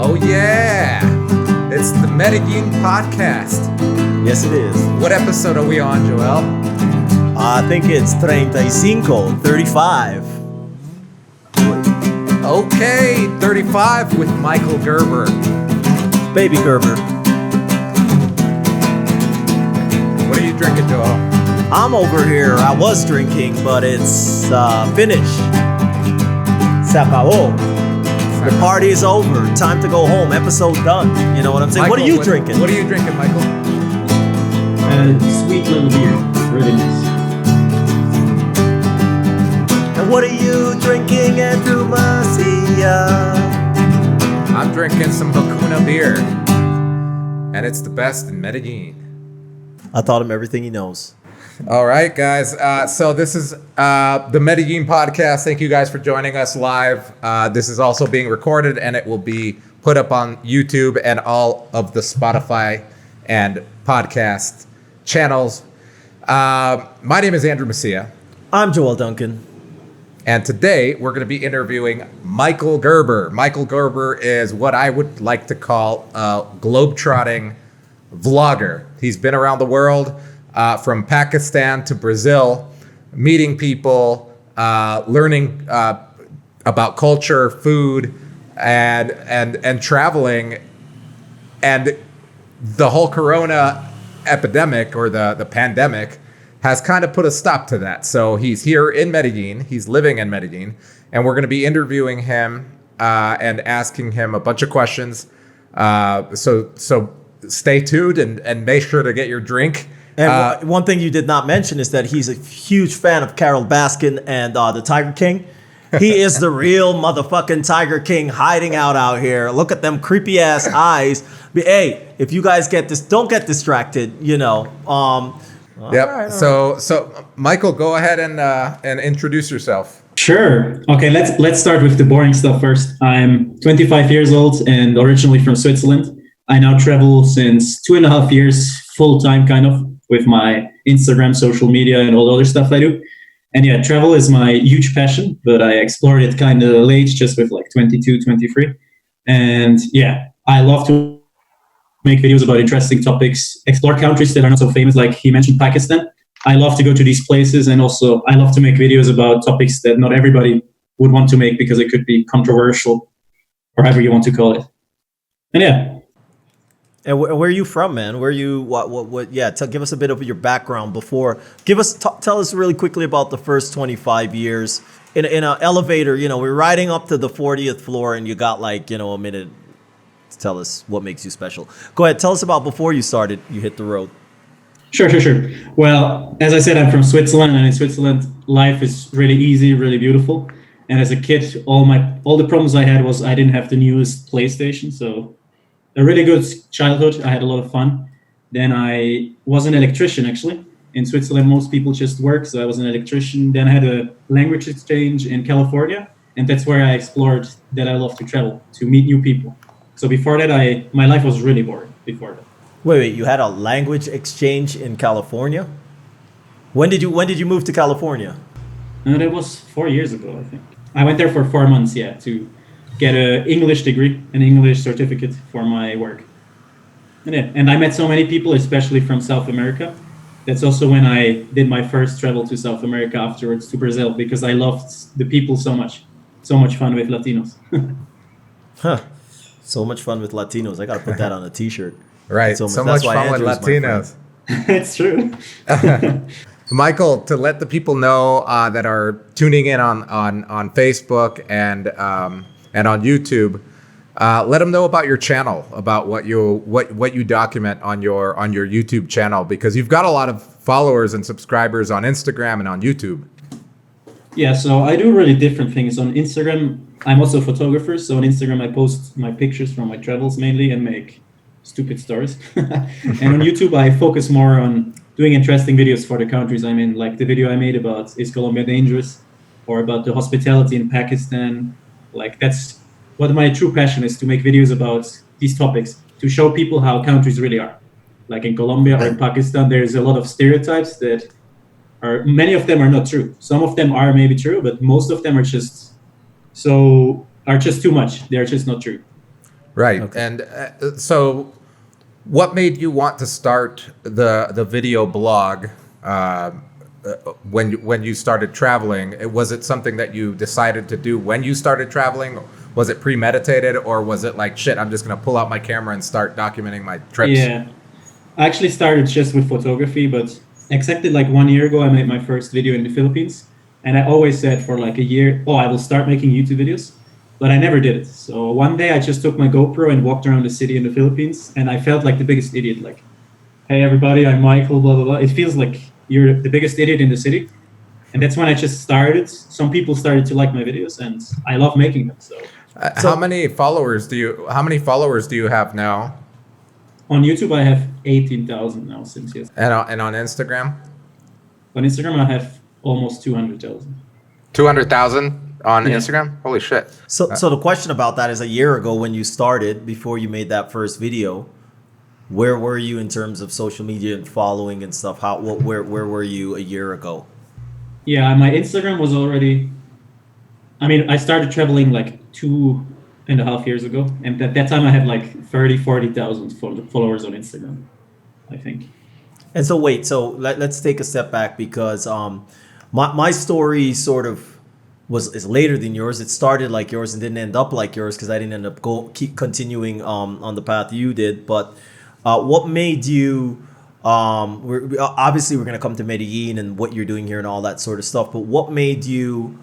Oh yeah, it's the Medellin podcast. Yes, it is. What episode are we on, Joel? I think it's 35. Okay, 35 with Michael Gerber. Baby Gerber. What are you drinking, Joel? I'm over here. I was drinking, but it's finished. Se acabó. The party is over. Time to go home. Episode done. You know what I'm saying? Michael, what are you drinking? What are you drinking, Michael? Sweet little beer. Really nice. And what are you drinking, Andrew Macia? I'm drinking some Hakuna beer. And it's the best in Medellin. I taught him everything he knows. All right, guys. So this is the Medellin podcast. Thank you guys for joining us live. This is also being recorded, and it will be put up on YouTube and all of the Spotify and podcast channels. My name is Andrew Macia. I'm Joel Duncan. And today we're going to be interviewing Michael Gerber. Michael Gerber is what I would like to call a globetrotting vlogger. He's been around the world. From Pakistan to Brazil, meeting people, learning about culture, food, and traveling, and the whole Corona epidemic or the pandemic has kind of put a stop to that. So he's here in Medellin. He's living in Medellin, and we're going to be interviewing him and asking him a bunch of questions. So stay tuned and make sure to get your drink. And one thing you did not mention is that he's a huge fan of Carole Baskin and the Tiger King. He is the real motherfucking Tiger King hiding out here. Look at them creepy ass eyes. But, hey, if you guys get this, don't get distracted. You know. Yep. All right. So Michael, go ahead and introduce yourself. Sure. Okay, let's start with the boring stuff first. I'm 25 years old and originally from Switzerland. I now travel since 2.5 years, full time kind of, with my Instagram, social media, and all the other stuff I do. And yeah, travel is my huge passion, but I explored it kind of late, just with like 22, 23. And yeah, I love to make videos about interesting topics, explore countries that are not so famous, like he mentioned Pakistan. I love to go to these places, and also I love to make videos about topics that not everybody would want to make because it could be controversial, or however you want to call it. And yeah. And where are you from, man? Where are you? What? Yeah, give us a bit of your background before. Tell us really quickly about the first 25 years in an elevator. You know, we're riding up to the 40th floor, and you got like a minute to tell us what makes you special. Go ahead, tell us about before you hit the road. Sure. Well, as I said, I'm from Switzerland, and in Switzerland, life is really easy, really beautiful. And as a kid, all the problems I had was I didn't have the newest PlayStation, so. A really good childhood. I had a lot of fun. Then I was an electrician, actually. In Switzerland, most people just work, so I was an electrician. Then I had a language exchange in California, and that's where I explored that I love to travel, to meet new people. So before that, my life was really boring before that. Wait, you had a language exchange in California? When did you move to California? That was 4 years ago, I think. I went there for 4 months, to get an English degree, an English certificate for my work. And I met so many people, especially from South America. That's also when I did my first travel to South America afterwards, to Brazil, because I loved the people so much. So much fun with Latinos. So much fun with Latinos. I got to put that on a t-shirt. Right. So much fun with Latinos. It's true. Michael, to let the people know that are tuning in on Facebook and on YouTube, let them know about your channel, about what you document on your YouTube channel, because you've got a lot of followers and subscribers on Instagram and on YouTube. Yeah, so I do really different things. On Instagram, I'm also a photographer, so on Instagram I post my pictures from my travels mainly and make stupid stories. And on YouTube I focus more on doing interesting videos for the countries I'm in, like the video I made about is Colombia dangerous, or about the hospitality in Pakistan. Like that's what my true passion is, to make videos about these topics, to show people how countries really are. Like in Colombia or in Pakistan, there's a lot of stereotypes that many of them are not true. Some of them are maybe true, but most of them are just too much. They're just not true. Right. Okay. And so what made you want to start the video blog when you started traveling? Was it something that you decided to do when you started traveling? Was it premeditated, or was it like, shit, I'm just going to pull out my camera and start documenting my trips? Yeah, I actually started just with photography, but exactly like 1 year ago, I made my first video in the Philippines. And I always said for like a year, oh, I will start making YouTube videos, but I never did it. So one day I just took my GoPro and walked around the city in the Philippines, and I felt like the biggest idiot. Like, hey, everybody, I'm Michael, blah, blah, blah. It feels like you're the biggest idiot in the city. And that's when I just started. Some people started to like my videos, and I love making them. So How many followers do you have now? on YouTube, I have 18,000 now since yes. And on Instagram? On Instagram, I have almost 200,000. 200,000 on Yeah. Instagram? Holy shit. So the question about that is, a year ago when you started, before you made that first video, where were you in terms of social media and following and stuff? Where were you a year ago? Yeah, my Instagram was already. I mean, I started traveling like 2.5 years ago, and at that time I had like 40,000 followers on Instagram, I think. And so wait, so let's take a step back, because my story sort of is later than yours. It started like yours and didn't end up like yours, because I didn't end up keep continuing on the path you did. But what made you? Obviously we're gonna come to Medellin and what you're doing here and all that sort of stuff. But what made you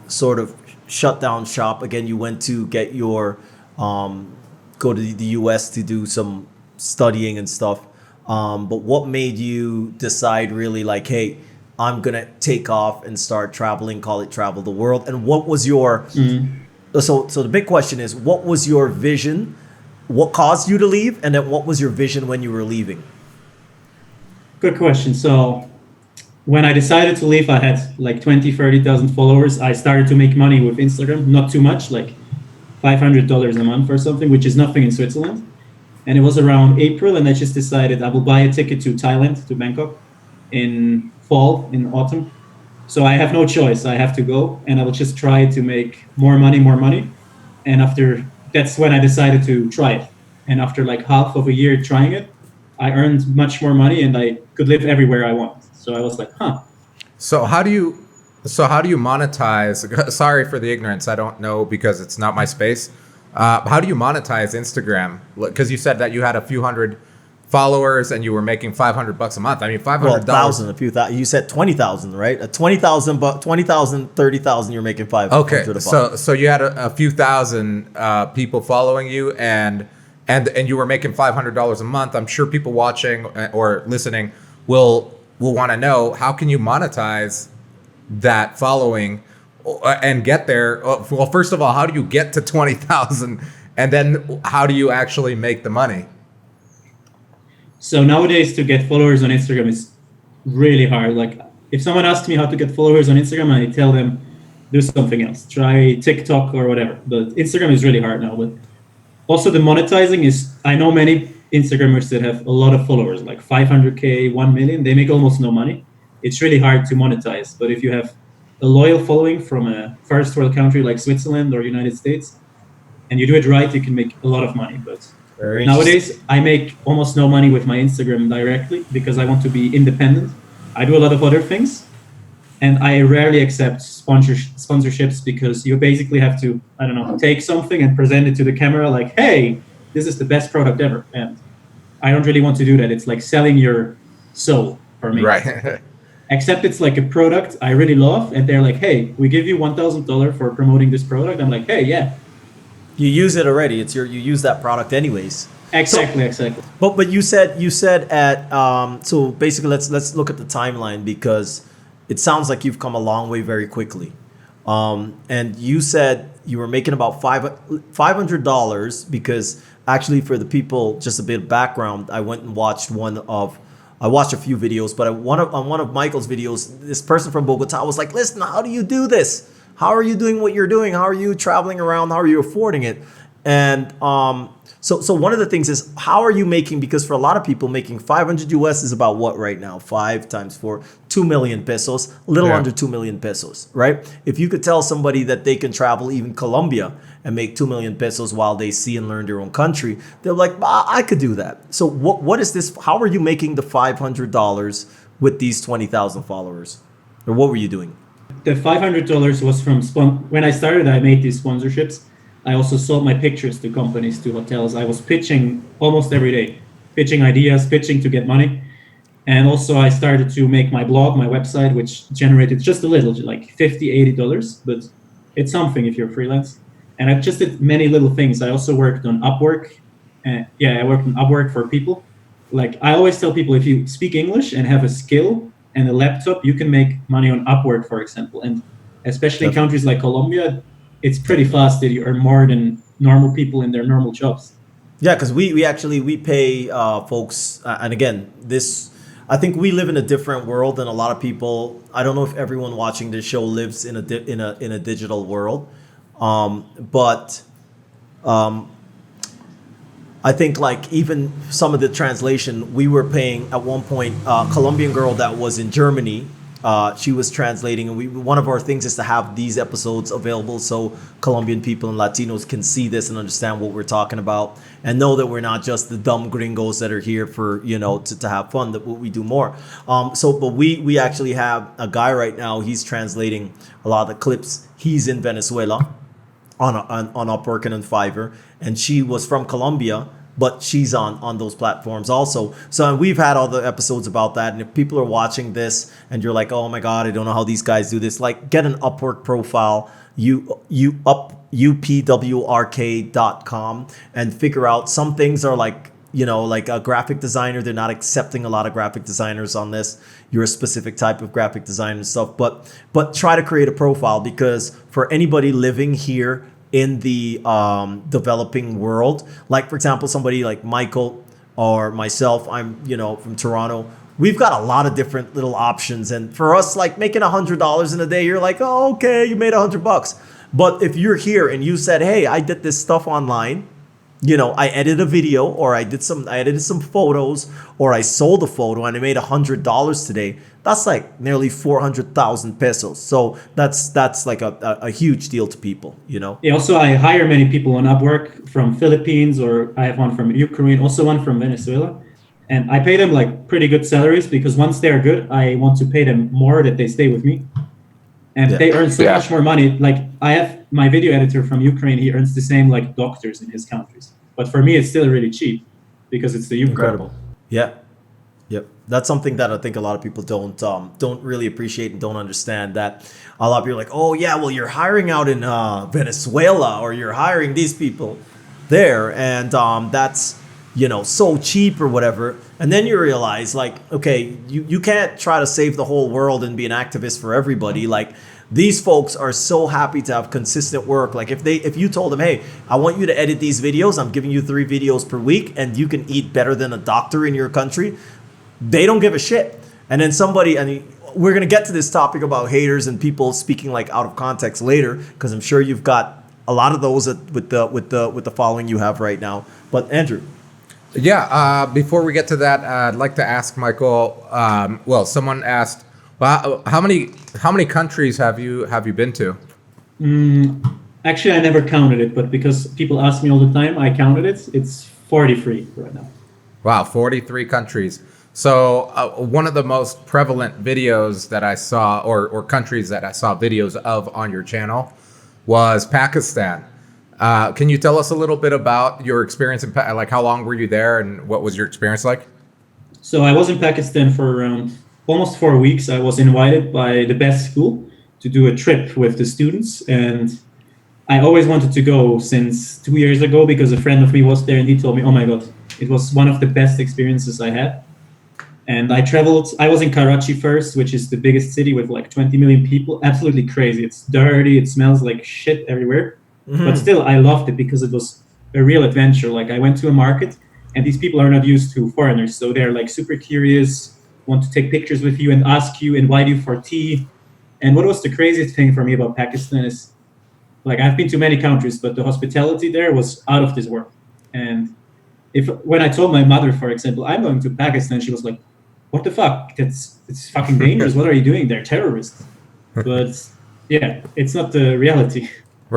sort of shut down shop again? You went to get your go to the U.S. to do some studying and stuff. But what made you decide really like, hey, I'm gonna take off and start traveling, call it travel the world? And what was your so the big question is, what was your vision? What caused you to leave? And then what was your vision when you were leaving? Good question. So when I decided to leave, I had like 30,000 followers. I started to make money with Instagram, not too much, like $500 a month or something, which is nothing in Switzerland. And it was around April, and I just decided I will buy a ticket to Thailand, to Bangkok, in fall, in autumn. So I have no choice. I have to go, and I will just try to make more money. And that's when I decided to try it. And after like half of a year trying it, I earned much more money, and I could live everywhere I want. So I was like, huh. So how do you monetize? Sorry for the ignorance. I don't know, because it's not my space. How do you monetize Instagram? Because you said that you had a few hundred followers and you were making $500 a month. I mean, $500. A few thousand. You said 20,000, right? 20,000, but 20,000, 30,000. You're making 500. Okay, so you had a few thousand people following you, and you were making $500 a month. I'm sure people watching or listening will want to know, how can you monetize that following and get there? Well, first of all, how do you get to 20,000, and then how do you actually make the money? So nowadays, to get followers on Instagram is really hard. Like, if someone asks me how to get followers on Instagram, I tell them, do something else. Try TikTok or whatever. But Instagram is really hard now. But also the monetizing is, I know many Instagrammers that have a lot of followers, like 500K, 1 million. They make almost no money. It's really hard to monetize. But if you have a loyal following from a first world country like Switzerland or United States, and you do it right, you can make a lot of money. But nowadays, I make almost no money with my Instagram directly, because I want to be independent. I do a lot of other things, and I rarely accept sponsorships, because you basically have to, I don't know, take something and present it to the camera like, hey, this is the best product ever. And I don't really want to do that. It's like selling your soul for me. Right. Except it's like a product I really love, and they're like, hey, we give you $1,000 for promoting this product. I'm like, hey, yeah. You use it already. You use that product anyways. Exactly. But you said at so basically let's look at the timeline, because it sounds like you've come a long way very quickly. And you said you were making about $500, because actually, for the people, just a bit of background, I went and watched I watched a few videos, but on one of Michael's videos, this person from Bogota was like, listen, how do you do this? How are you doing what you're doing? How are you traveling around? How are you affording it? And so one of the things is, how are you making, because for a lot of people making 500 US is about what right now? 5 times 4, 2 million pesos, a little under 2 million pesos, right? If you could tell somebody that they can travel even Colombia and make 2 million pesos while they see and learn their own country, they're like, I could do that. So what is this? How are you making the $500 with these 20,000 followers? Or what were you doing? The $500 was from when I started. I made these sponsorships. I also sold my pictures to companies, to hotels. I was pitching almost every day, pitching ideas, pitching to get money. And also I started to make my blog, my website, which generated just a little, like $50, $80, but it's something if you're freelance. And I just did many little things. I also worked on Upwork. I worked on Upwork for people. Like I always tell people, if you speak English and have a skill and a laptop, you can make money on Upwork, for example. And especially in countries like Colombia, it's pretty fast that you earn more than normal people in their normal jobs. Yeah, because we pay folks, and again, I think we live in a different world than a lot of people. I don't know if everyone watching this show lives in a digital world, but I think like even some of the translation, we were paying at one point a Colombian girl that was in Germany. She was translating, and one of our things is to have these episodes available so Colombian people and Latinos can see this and understand what we're talking about, and know that we're not just the dumb gringos that are here for, to have fun, that we do more. But we actually have a guy right now, he's translating a lot of the clips. He's in Venezuela on Upwork and on Fiverr, and she was from Colombia, but she's on those platforms also. So we've had all the episodes about that. And if people are watching this and you're like, oh my God, I don't know how these guys do this, like get an Upwork profile, upwrk.com, and figure out some things are like, like a graphic designer. They're not accepting a lot of graphic designers on this. You're a specific type of graphic design and stuff, but try to create a profile, because for anybody living here in the developing world, like for example, somebody like Michael or myself, I'm from Toronto, we've got a lot of different little options. And for us, like making $100 in a day, you're like, oh, okay, you made $100. But if you're here and you said, hey, I did this stuff online, I edited a video, or I edited some photos, or I sold a photo and I made $100 today, that's like nearly 400,000 pesos. So that's like a huge deal to people, Yeah, also I hire many people on Upwork from Philippines, or I have one from Ukraine, also one from Venezuela. And I pay them like pretty good salaries, because once they're good, I want to pay them more that they stay with me. And they earn so much more money. Like I have my video editor from Ukraine, he earns the same like doctors in his countries. But for me, it's still really cheap because it's the Ukraine. Incredible. Yeah. Yep. That's something that I think a lot of people don't really appreciate and don't understand, that a lot of people are like, oh yeah, well, you're hiring out in Venezuela, or you're hiring these people there, and that's so cheap or whatever. And then you realize, like, okay, you can't try to save the whole world and be an activist for everybody. Like, these folks are so happy to have consistent work. Like if you told them, hey, I want you to edit these videos, I'm giving you 3 videos per week, and you can eat better than a doctor in your country, they don't give a shit. And then we're going to get to this topic about haters and people speaking like out of context later, because I'm sure you've got a lot of those with the following you have right now. But Andrew. Yeah, before we get to that, I'd like to ask Michael. Someone asked, well, how many countries have you been to? Actually, I never counted it, but because people ask me all the time, I counted it. It's 43 right now. Wow, 43 countries. So one of the most prevalent videos that I saw, or countries that I saw videos of on your channel, was Pakistan. Can you tell us a little bit about your experience in like how long were you there and what was your experience like? So I was in Pakistan for around almost 4 weeks. I was invited by the best school to do a trip with the students, and I always wanted to go since 2 years ago, because a friend of me was there and he told me, oh my God, it was one of the best experiences I had. And I traveled, I was in Karachi first, which is the biggest city with like 20 million people. Absolutely crazy. It's dirty. It smells like shit everywhere. Mm-hmm. But still, I loved it because it was a real adventure. Like I went to a market, and these people are not used to foreigners. So they're like super curious, want to take pictures with you and ask you, invite you for tea. And what was the craziest thing for me about Pakistan is, like I've been to many countries, but the hospitality there was out of this world. And if when I told my mother, for example, I'm going to Pakistan, she was like, "What the fuck? It's fucking dangerous. What are you doing there? Terrorists." But yeah, it's not the reality.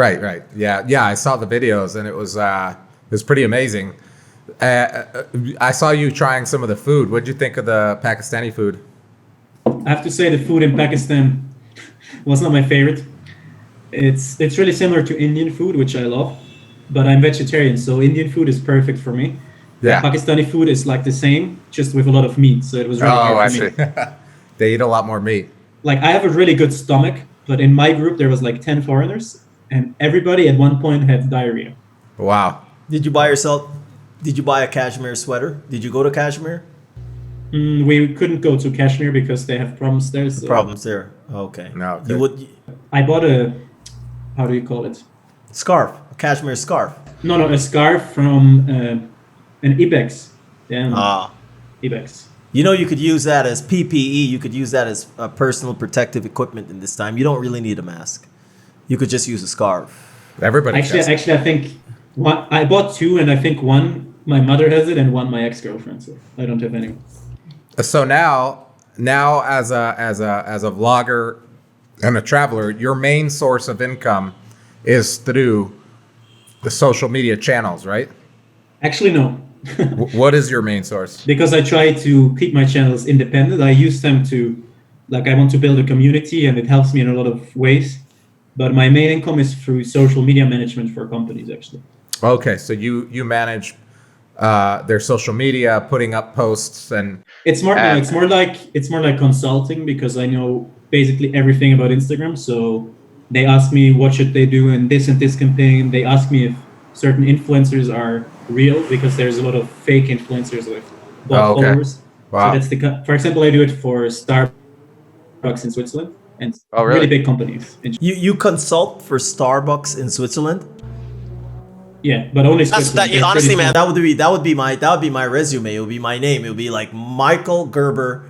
Right, right. Yeah, yeah. I saw the videos and it was pretty amazing. I saw you trying some of the food. What'd you think of the Pakistani food? I have to say the food in Pakistan was not my favorite. It's really similar to Indian food, which I love, but I'm vegetarian, so Indian food is perfect for me. Yeah. Pakistani food is like the same, just with a lot of meat, so it was really Oh, I hard for me. see. They eat a lot more meat. Like I have a really good stomach, but in my group there was like 10 foreigners, and everybody at one point had diarrhea. Wow. Did you buy yourself? Did you buy a cashmere sweater? Did you go to Kashmir? We couldn't go to Kashmir because they have problems there. So Problems there. Okay. No, okay. You would I bought a, how do you call it? scarf, a cashmere scarf. No, a scarf from an Ibex. Yeah, Ah. Ibex. You know, you could use that as PPE. You could use that as personal protective equipment in this time. You don't really need a mask. You could just use a scarf. Everybody. Actually, I think I bought two, and I think one my mother has it, and one my ex-girlfriend. So I don't have any. So now as a vlogger and a traveler, your main source of income is through the social media channels, right? Actually, no. What is your main source? Because I try to keep my channels independent. I use them to, like, I want to build a community, and it helps me in a lot of ways. But my main income is through social media management for companies, actually. Okay, so you manage their social media, putting up posts, and It's more like consulting, because I know basically everything about Instagram. So they ask me what should they do in this and this campaign. They ask me if certain influencers are real, because there's a lot of fake influencers with bot followers. Wow. So that's for example, I do it for Starbucks in Switzerland and really big companies. You consult for Starbucks in Switzerland? Yeah, but only Switzerland. They're Honestly, pretty man, small. that would be my resume. It would be my name. It would be like Michael Gerber,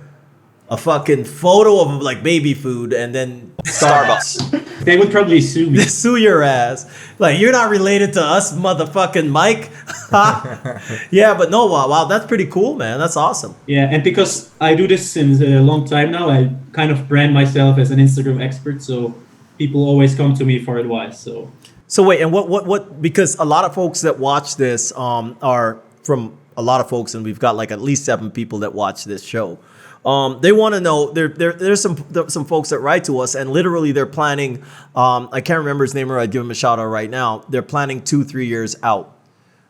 a fucking photo of like baby food, and then Starbucks. They would probably sue me. Sue your ass. Like, you're not related to us, motherfucking Mike. Yeah, but no, wow, that's pretty cool, man. That's awesome. Yeah, and because I do this since a long time now, I kind of brand myself as an Instagram expert. So people always come to me for advice. So wait, and what? Because a lot of folks that watch this are from a lot of folks, and we've got like at least 7 people that watch this show. They want to know. There's some folks that write to us, and literally they're planning. I can't remember his name, or I'd give him a shout out right now. They're planning 2-3 years out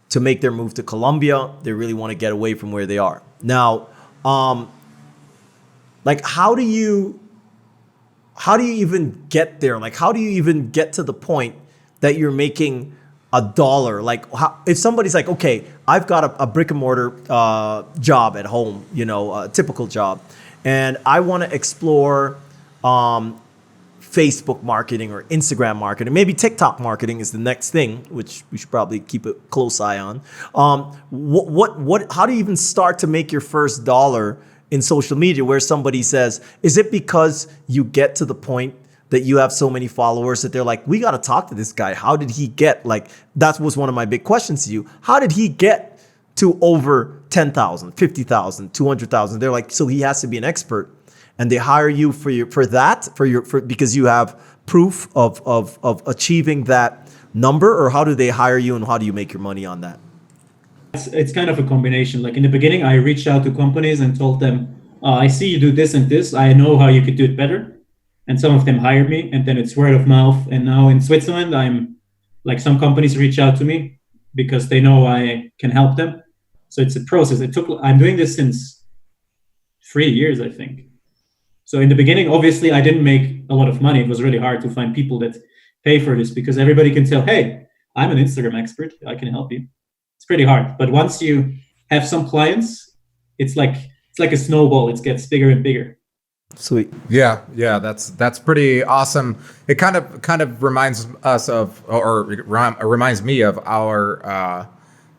to make their move to Colombia. They really want to get away from where they are now. Like, how do you even get there? Like, how do you even get to the point that you're making $1? Like, if somebody's like, okay, I've got a brick and mortar job at home, a typical job, and I want to explore Facebook marketing or Instagram marketing, maybe TikTok marketing is the next thing, which we should probably keep a close eye on. How do you even start to make your first dollar in social media, where somebody says, is it because you get to the point that you have so many followers that they're like, we got to talk to this guy? How did he get, like, that was one of my big questions to you. How did he get to over 10,000, 50,000, 200,000? They're like, so he has to be an expert. And they hire you because you have proof of achieving that number, or how do they hire you and how do you make your money on that? It's kind of a combination. Like in the beginning, I reached out to companies and told them, I see you do this and this. I know how you could do it better. And some of them hired me, and then it's word of mouth. And now in Switzerland, I'm like, some companies reach out to me because they know I can help them. So it's a process. I'm doing this since 3 years, I think. So in the beginning, obviously, I didn't make a lot of money. It was really hard to find people that pay for this, because everybody can tell, hey, I'm an Instagram expert. I can help you. It's pretty hard. But once you have some clients, it's like a snowball. It gets bigger and bigger. Sweet. Yeah, that's pretty awesome. It kind of reminds us of, or reminds me of our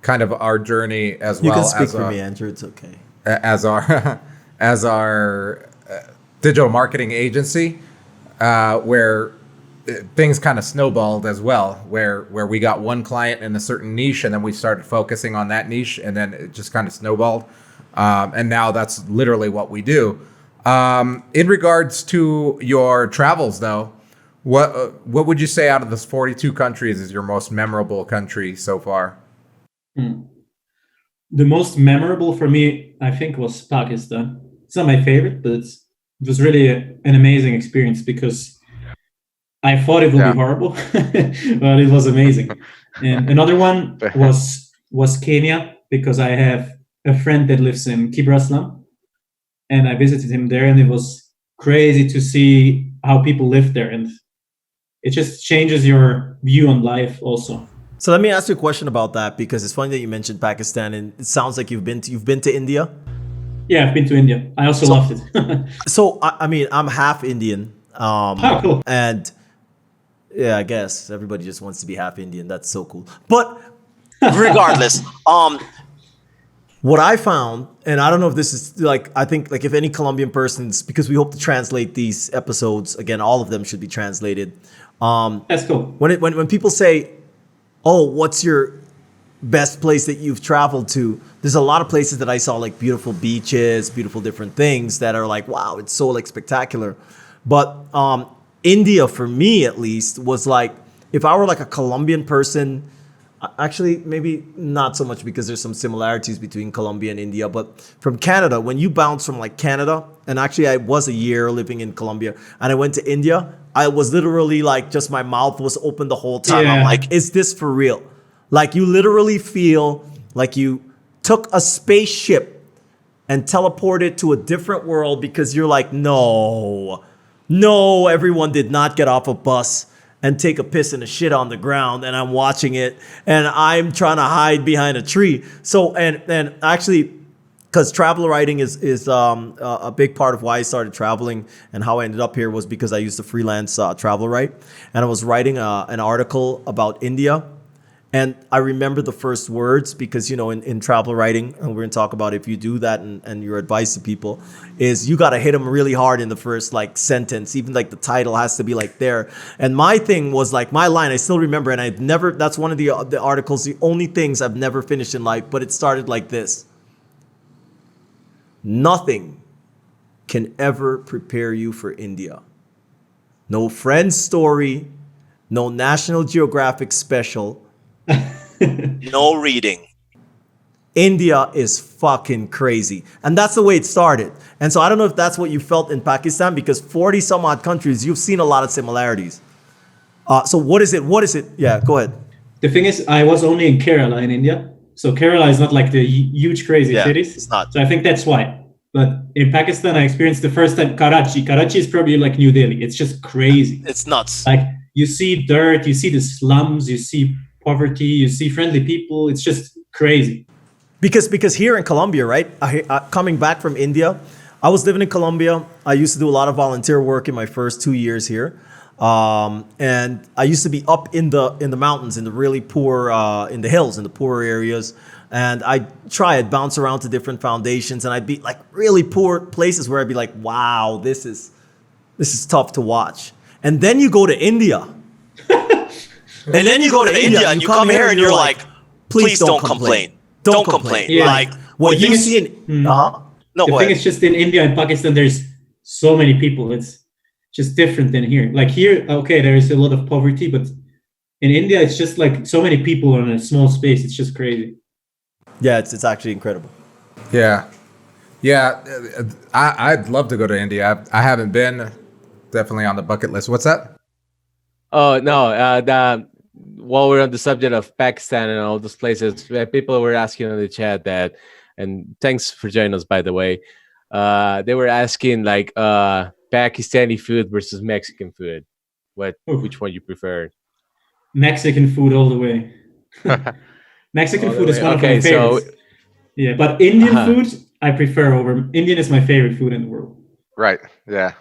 kind of our journey as well. You can speak for me, Andrew. It's okay. As our digital marketing agency, where things kind of snowballed as well, where we got one client in a certain niche, and then we started focusing on that niche, and then it just kind of snowballed. And now that's literally what we do. In regards to your travels, though, what would you say out of those 42 countries is your most memorable country so far? The most memorable for me, I think, was Pakistan. It's not my favorite, but it was really an amazing experience because I thought it would be horrible, but it was amazing. And another one was Kenya, because I have a friend that lives in Kibraslam, and I visited him there, and it was crazy to see how people live there, and it just changes your view on life also. So let me ask you a question about that, because it's funny that you mentioned Pakistan, and it sounds like you've been to India. Yeah, I've been to India. I also loved it. So I mean, I'm half Indian, Cool. and yeah, I guess everybody just wants to be half Indian. That's so cool. But Regardless, what I found, and I don't know if this is like, I think like if any Colombian persons, because we hope to translate these episodes again, all of them should be translated. That's cool. When people say, "Oh, what's your best place that you've traveled to?" There's a lot of places that I saw, like beautiful beaches, beautiful different things that are like, wow, it's so like spectacular. But India, for me at least, was like, if I were like a Colombian person, actually maybe not so much, because there's some similarities between Colombia and India, but from Canada, when you bounce from like Canada, and actually I was a year living in Colombia, and I went to India, I was literally like, just my mouth was open the whole time. Yeah. I'm like, is this for real? Like, you literally feel like you took a spaceship and teleported to a different world, because you're like, no, everyone did not get off a bus and take a piss and a shit on the ground, and I'm watching it, and I'm trying to hide behind a tree. So, and actually, because travel writing is a big part of why I started traveling, and how I ended up here was because I used to freelance travel write, and I was writing an article about India. And I remember the first words, because, you know, in travel writing, and we're going to talk about if you do that, and your advice to people is you got to hit them really hard in the first like sentence. Even like the title has to be like there. And my thing was like my line, I still remember, and I've never, that's one of the articles, the only things I've never finished in life, but it started like this: nothing can ever prepare you for India. No Friends story, no National Geographic special. no reading. India is fucking crazy. And that's the way it started. And so I don't know if that's what you felt in Pakistan, because 40 some odd countries, you've seen a lot of similarities. So what is it? Yeah, go ahead. The thing is, I was only in Kerala in India. So Kerala is not like the huge crazy cities. It's not. So I think that's why. But in Pakistan, I experienced the first time Karachi. Karachi is probably like New Delhi. It's just crazy. It's nuts. Like, you see dirt, you see the slums, you see poverty, you see friendly people. It's just crazy. Because here in Colombia, right? Coming back from India, I was living in Colombia. I used to do a lot of volunteer work in my first 2 years here. And I used to be up in the mountains, in the really poor, in the hills, in the poorer areas. And I'd bounce around to different foundations, and I'd be like really poor places where I'd be like, wow, this is tough to watch. And then you go to India. and then you go to India and you come here and you're like, please don't complain. Don't complain. Yeah. Like, what you see in no, The go thing ahead. is, just in India and Pakistan, there's so many people. It's just different than here. Like here, okay, there is a lot of poverty, but in India, it's just like so many people in a small space. It's just crazy. Yeah, it's actually incredible. Yeah. I'd love to go to India. I haven't been. Definitely on the bucket list. What's that? Oh no! While we're on the subject of Pakistan and all those places, people were asking in the chat that, and thanks for joining us, by the way. They were asking like Pakistani food versus Mexican food. Which one you prefer? Mexican food all the way. Mexican All the food is way. one Okay, of my so- favorites. Yeah, but Indian Uh-huh. food I prefer over. Indian is my favorite food in the world. Right. Yeah.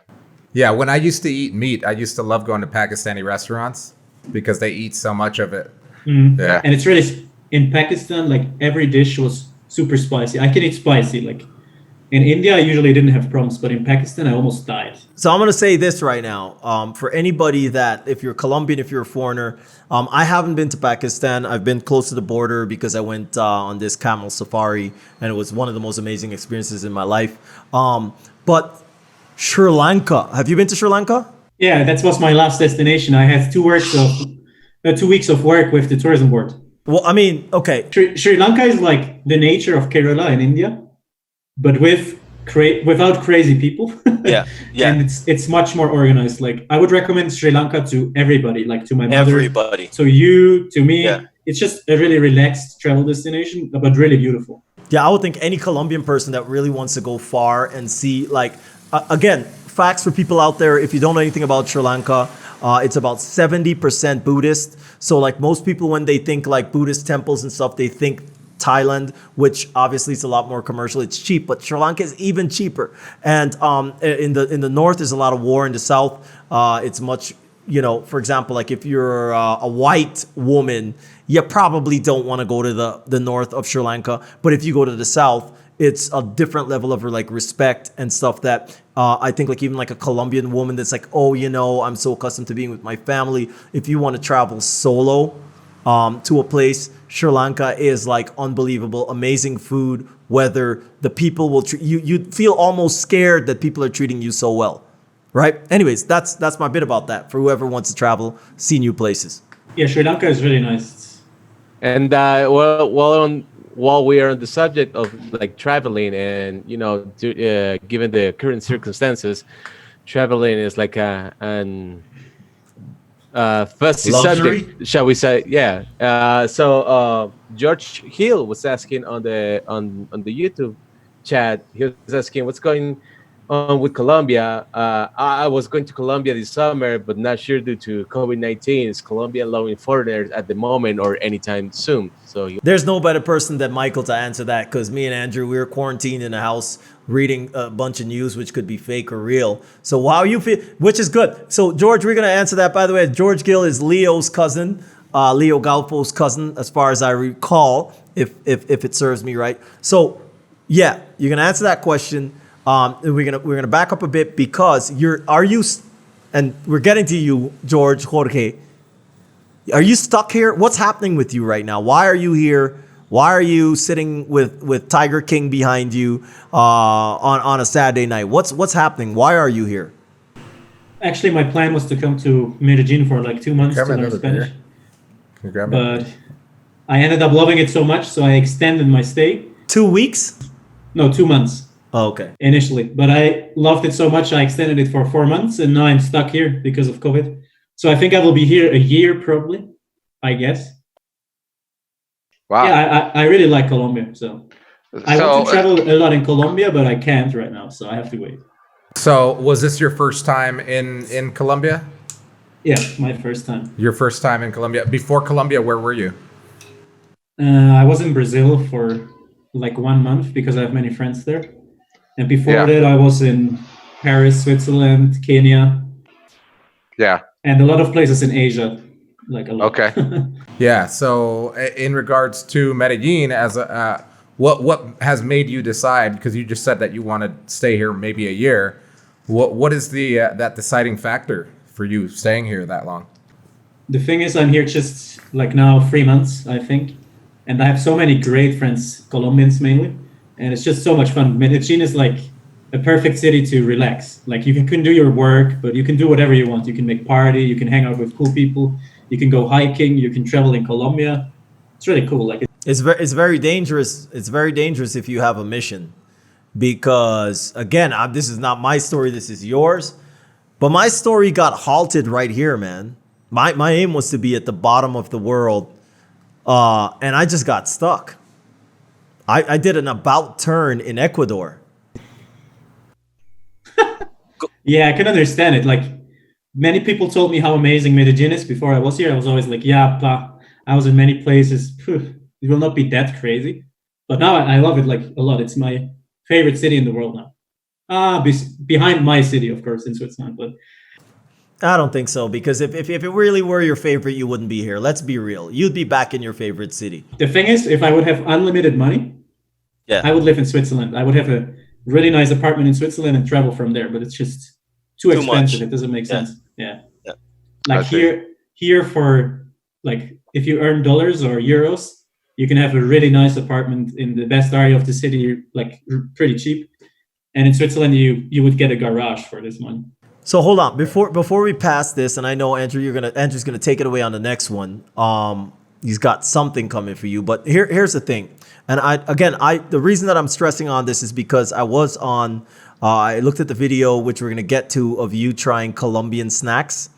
Yeah, when I used to eat meat, I used to love going to Pakistani restaurants because they eat so much of it. Yeah. And it's really in Pakistan, like every dish was super spicy. I can eat spicy, like In India, I usually didn't have problems, but in Pakistan, I almost died. So I'm going to say this right now. For anybody that, if you're Colombian, if you're a foreigner, I haven't been to Pakistan. I've been close to the border because I went on this camel safari, and it was one of the most amazing experiences in my life. But Sri Lanka, have you been to Sri Lanka? Yeah, that was my last destination. I had 2 weeks of work with the tourism board. Well, I mean, okay. Sri Lanka is like the nature of Kerala in India, but without crazy people. Yeah, yeah. And it's much more organized. Like I would recommend Sri Lanka to everybody, like to my mother, Everybody. to you, to me. Yeah. It's just a really relaxed travel destination, but really beautiful. Yeah, I would think any Colombian person that really wants to go far and see, like, again, facts for people out there. If you don't know anything about Sri Lanka, it's about 70% Buddhist. So like most people, when they think like Buddhist temples and stuff, they think Thailand, which obviously is a lot more commercial. It's cheap, but Sri Lanka is even cheaper. And in the north, there's a lot of war. In the south, it's much, for example, like if you're a white woman, you probably don't want to go to the north of Sri Lanka. But if you go to the south, it's a different level of like respect and stuff that I think like even like a Colombian woman that's like, oh, I'm so accustomed to being with my family. If you want to travel solo to a place, Sri Lanka is like unbelievable, amazing food, weather. The people will treat you. You feel almost scared that people are treating you so well, right? Anyways, that's my bit about that for whoever wants to travel, see new places. Yeah, Sri Lanka is really nice. And while we are on the subject of like traveling, and given the current circumstances, traveling is like an fussy Luxury? subject, shall we say? Yeah. So George Hill was asking on the YouTube chat. He was asking what's going on with Colombia. I was going to Colombia this summer, but not sure due to COVID-19. Is Colombia allowing foreigners at the moment or anytime soon? So there's no better person than Michael to answer that, because me and Andrew, we were quarantined in a house reading a bunch of news, which could be fake or real. So how you feel, which is good. So George, we're going to answer that. By the way, George Gill is Leo's cousin, Leo Galpo's cousin, as far as I recall, if it serves me right. So yeah, you're going to answer that question. And we're gonna back up a bit because and we're getting to you, George, Jorge. Are you stuck here? What's happening with you right now? Why are you here? Why are you sitting with Tiger King behind you on a Saturday night? What's happening? Why are you here? Actually, my plan was to come to Medellin for like 2 months to learn Spanish. But I ended up loving it so much, so I extended my stay. 2 weeks? No, 2 months. Oh, okay. Initially, but I loved it so much I extended it for 4 months, and now I'm stuck here because of COVID. So I think I will be here a year probably, I guess. Wow. Yeah, I really like Colombia, so I want to travel a lot in Colombia, but I can't right now, so I have to wait. So was this your first time in Colombia? Yeah, my first time. Your first time in Colombia. Before Colombia, where were you? I was in Brazil for like 1 month because I have many friends there. And before that, I was in Paris, Switzerland, Kenya. Yeah. And a lot of places in Asia, like a lot. Okay. Yeah. So in regards to Medellin, as what has made you decide? Because you just said that you want to stay here maybe a year. What is the that deciding factor for you staying here that long? The thing is, I'm here just like now 3 months, I think. And I have so many great friends, Colombians mainly. And it's just so much fun. Medellin is like a perfect city to relax. Like you can do your work, but you can do whatever you want. You can make party, you can hang out with cool people, you can go hiking, you can travel in Colombia. It's really cool. Like It's very dangerous. It's very dangerous if you have a mission, because again, this is not my story. This is yours. But my story got halted right here, man. My aim was to be at the bottom of the world, and I just got stuck. I did an about turn in Ecuador. Yeah, I can understand it. Like many people told me how amazing Medellin is before I was here. I was always like, yeah, I was in many places. It will not be that crazy. But now I love it like a lot. It's my favorite city in the world now. Behind my city, of course, in Switzerland. But I don't think so, because if it really were your favorite, you wouldn't be here. Let's be real. You'd be back in your favorite city. the thing is, if I would have unlimited money, I would live in Switzerland. I would have really nice apartment in Switzerland and travel from there. But it's just too expensive. much. It doesn't make Yeah. sense. Yeah. Yeah. Like I see. here for like if you earn dollars or euros, you can have a really nice apartment in the best area of the city, like pretty cheap. And in Switzerland, you would get a garage for this money. So hold on before we pass this, and I know Andrew's gonna take it away on the next one. He's got something coming for you, but here's the thing. And the reason that I'm stressing on this is because I was on. I looked at the video, which we're gonna get to, of you trying Colombian snacks,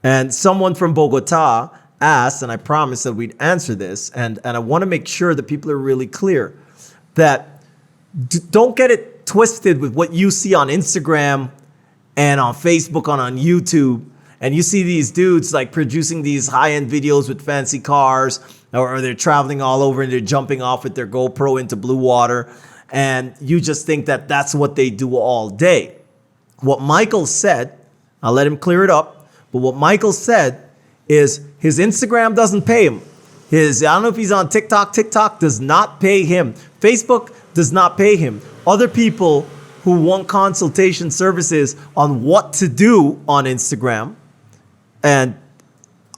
and someone from Bogota asked, and I promised that we'd answer this, and I want to make sure that people are really clear that don't get it twisted with what you see on Instagram and on Facebook and on YouTube, and you see these dudes like producing these high-end videos with fancy cars, or they're traveling all over and they're jumping off with their GoPro into blue water, and you just think that that's what they do all day. What Michael said, I'll let him clear it up, but what Michael said is his Instagram doesn't pay him. I don't know if he's on TikTok. TikTok does not pay him. Facebook does not pay him. Other people who want consultation services on what to do on Instagram, and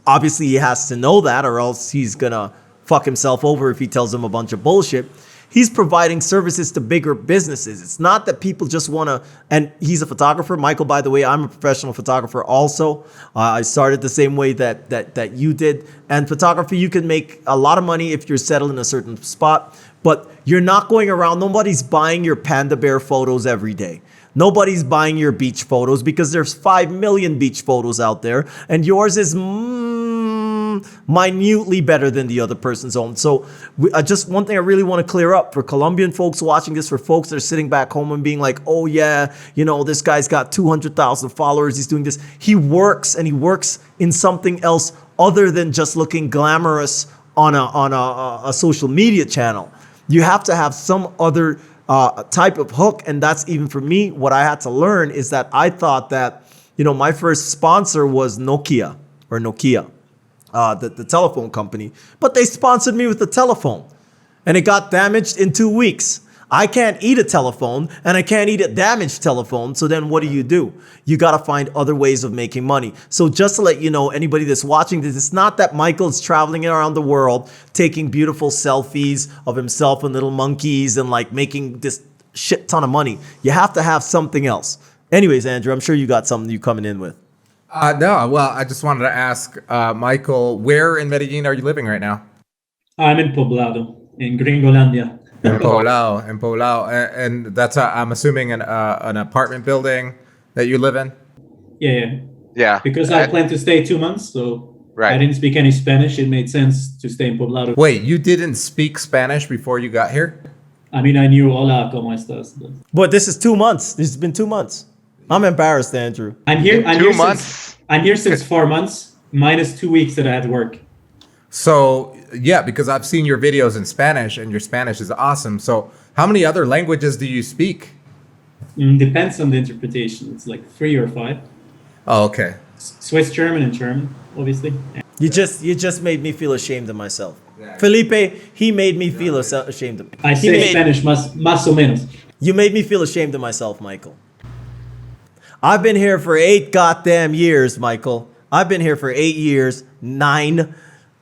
obviously he has to know that, or else he's gonna fuck himself over if he tells them a bunch of bullshit. He's providing services to bigger businesses. It's not that people just want to, and he's a photographer. Michael, by the way, I'm a professional photographer also. I started the same way that you did. And photography, you can make a lot of money if you're settled in a certain spot, but you're not going around. Nobody's buying your panda bear photos every day. Nobody's buying your beach photos because there's 5 million beach photos out there, and yours is minutely better than the other person's own. So just one thing I really want to clear up for Colombian folks watching this, for folks that are sitting back home and being like, oh yeah, this guy's got 200,000 followers, he's doing this. He works, and he works in something else other than just looking glamorous on a social media channel. You have to have some other type of hook, and that's even for me. What I had to learn is that I thought that my first sponsor was Nokia, the telephone company, but they sponsored me with the telephone, and it got damaged in 2 weeks. I can't eat a telephone, and I can't eat a damaged telephone. So then what do? You got to find other ways of making money. So just to let you know, anybody that's watching this, it's not that Michael's traveling around the world taking beautiful selfies of himself and little monkeys and like making this shit ton of money. You have to have something else. Anyways, Andrew, I'm sure you got something you coming in with. No, well, I just wanted to ask Michael, where in Medellin are you living right now? I'm in Poblado, in Gringolandia. In Poblado, and that's I'm assuming an apartment building that you live in. Yeah. Yeah. Because I plan to stay 2 months, so Right. I didn't speak any Spanish. It made sense to stay in Poblado. Wait, you didn't speak Spanish before you got here? I mean, I knew hola, ¿cómo estás? But this is 2 months. This has been 2 months. I'm embarrassed, Andrew. I'm here. I'm 2 here months? I'm here since 4 months, minus 2 weeks that I had work. So, yeah, because I've seen your videos in Spanish, and your Spanish is awesome. So, how many other languages do you speak? Depends on the interpretation. It's like 3 or 5. Oh, okay. Swiss German and German, obviously. You just made me feel ashamed of myself. Felipe, he made me feel ashamed of I say Spanish más o menos. You made me feel ashamed of myself, Michael. I've been here for 8 goddamn years, Michael. I've been here for 8 years, 9.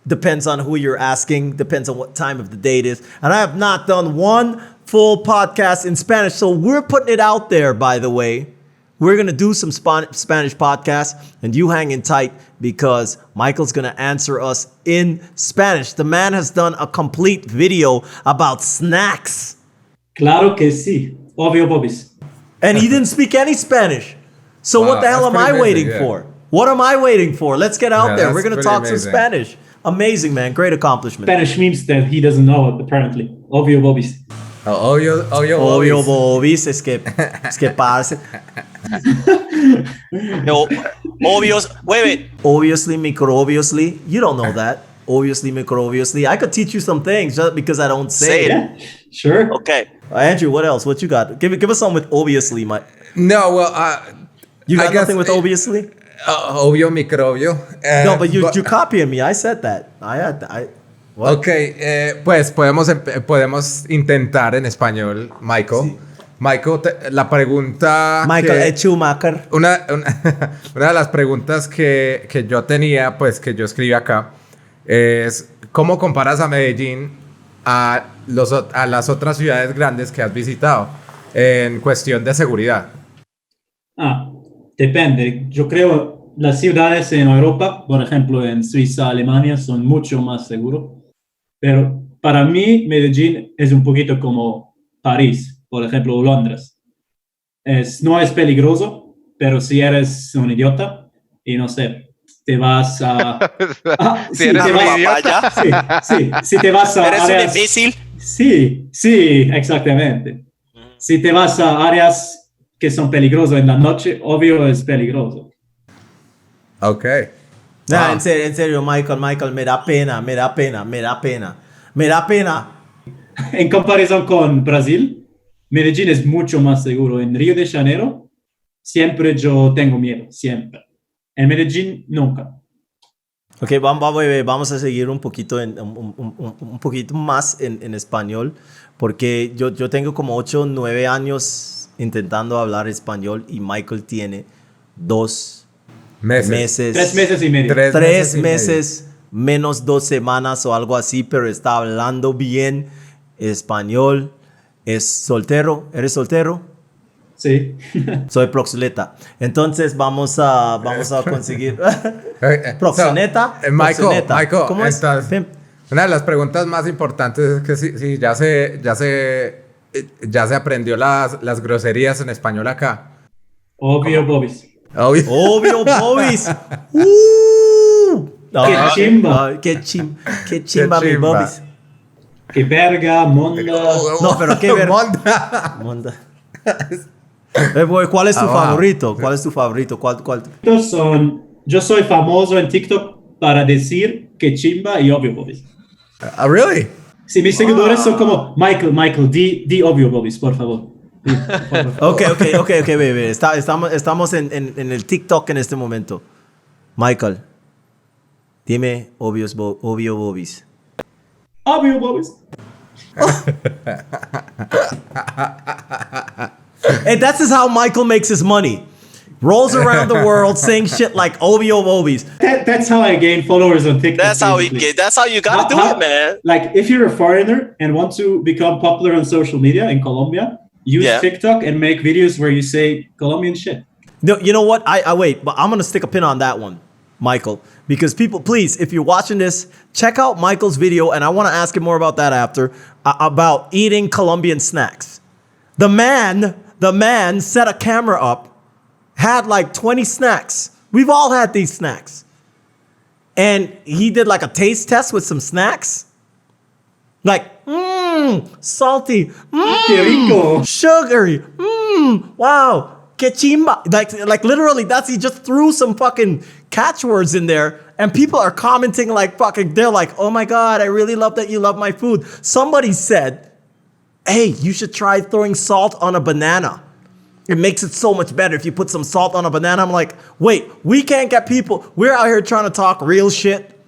Depends on who you're asking. Depends on what time of the day it is. And I have not done one full podcast in Spanish. So we're putting it out there, by the way. We're going to do some Spanish podcasts, and you hang in tight because Michael's going to answer us in Spanish. The man has done a complete video about snacks. Claro que sí. Obvio, bobis. And he didn't speak any Spanish. So Wow, what the hell am that's I pretty waiting amazing, yeah. for? What am I waiting for? Let's get out Yeah, there. that's We're going to pretty talk some amazing. Spanish. Amazing, man. Great accomplishment. Spanish memes that he doesn't know, apparently. Obvio, bobis. Oh, yo, Obvio, bobis, es que parce. No, obvious. Wait. Obviously, microbviously. You don't know that. Obviously, microbviously. I could teach you some things just because I don't say Say it. Yeah, sure. Okay. Andrew, what else? What you got? Give us something with obviously, Mike. No, well, You I got guess nothing with it- obviously? obvio, microbio. No, but you're copying me. I said that. What? Ok, pues podemos intentar en español, Michael. Michael, la pregunta Michael Schumacher. una de las preguntas que yo tenía, pues que yo escribí acá, es ¿cómo comparas a Medellín a las otras ciudades grandes que has visitado en cuestión de seguridad? Depende. Yo creo las ciudades en Europa, por ejemplo en Suiza, Alemania, son mucho más seguros. Pero para mí Medellín es un poquito como París, por ejemplo, o Londres. No es peligroso, pero si eres un idiota y no sé, te vas a... Si eres te un vas- idiota. si te vas a ¿Eres un áreas... imbécil? Sí, exactamente. Si te vas a áreas que son peligrosas en la noche, obvio es peligroso. Ok. Nah, Ah. en serio, Michael, me da pena. En comparación con Brasil, Medellín es mucho más seguro. En Río de Janeiro, siempre yo tengo miedo, siempre. En Medellín, nunca. Ok, vamos a seguir un poquito, un poquito más en español, porque yo tengo como 8 o 9 años intentando hablar español y Michael tiene 2 meses. 3 meses y medio. 3 y medio. meses, menos 2 semanas o algo así, pero está hablando bien español. Es soltero. ¿Eres soltero? Sí. Soy proxeneta. Entonces vamos a conseguir proxeneta. Michael, ¿Cómo es? entonces, una de las preguntas más importantes es que si ya se aprendió las groserías en español acá. Obvio, Bobis. Obvio. Obvio, Bobis. Qué chimba. Qué chimba, mi chimba. Bobis. Qué verga, monda. No, pero qué ver- Monda. Monda. Boy, ¿cuál es tu wow. favorito? ¿Cuál es tu favorito? ¿Cuál? Yo soy famoso en TikTok para decir que chimba y obvio, Bobis. Really? Si mis seguidores son como Michael, di obvio, Bobis, por favor. Di, por favor. Ok, bebé. Estamos en el TikTok en este momento. Michael, dime obvio, Bobis. Obvio, Bobis. And that's just how Michael makes his money. Rolls around the world saying shit like obvio Bobis. That's how I gain followers on TikTok. That's how you basically. get. That's how you gotta do it, man. Like, if you're a foreigner and want to become popular on social media in Colombia, use Yeah. TikTok and make videos where you say Colombian shit. No, you know what? I wait, but I'm gonna stick a pin on that one, Michael, because people, please, if you're watching this, check out Michael's video, and I want to ask him more about that after about eating Colombian snacks. The man set a camera up, had like 20 snacks. We've all had these snacks, and he did like a taste test with some snacks, like salty, Qué rico. sugary, wow. Que chimba. Like literally, he just threw some fucking catchwords in there, and people are commenting like fucking, they're like, oh my God, I really love that you love my food. Somebody said, hey, you should try throwing salt on a banana. It makes it so much better if you put some salt on a banana. I'm like, wait, we can't get people. We're out here trying to talk real shit.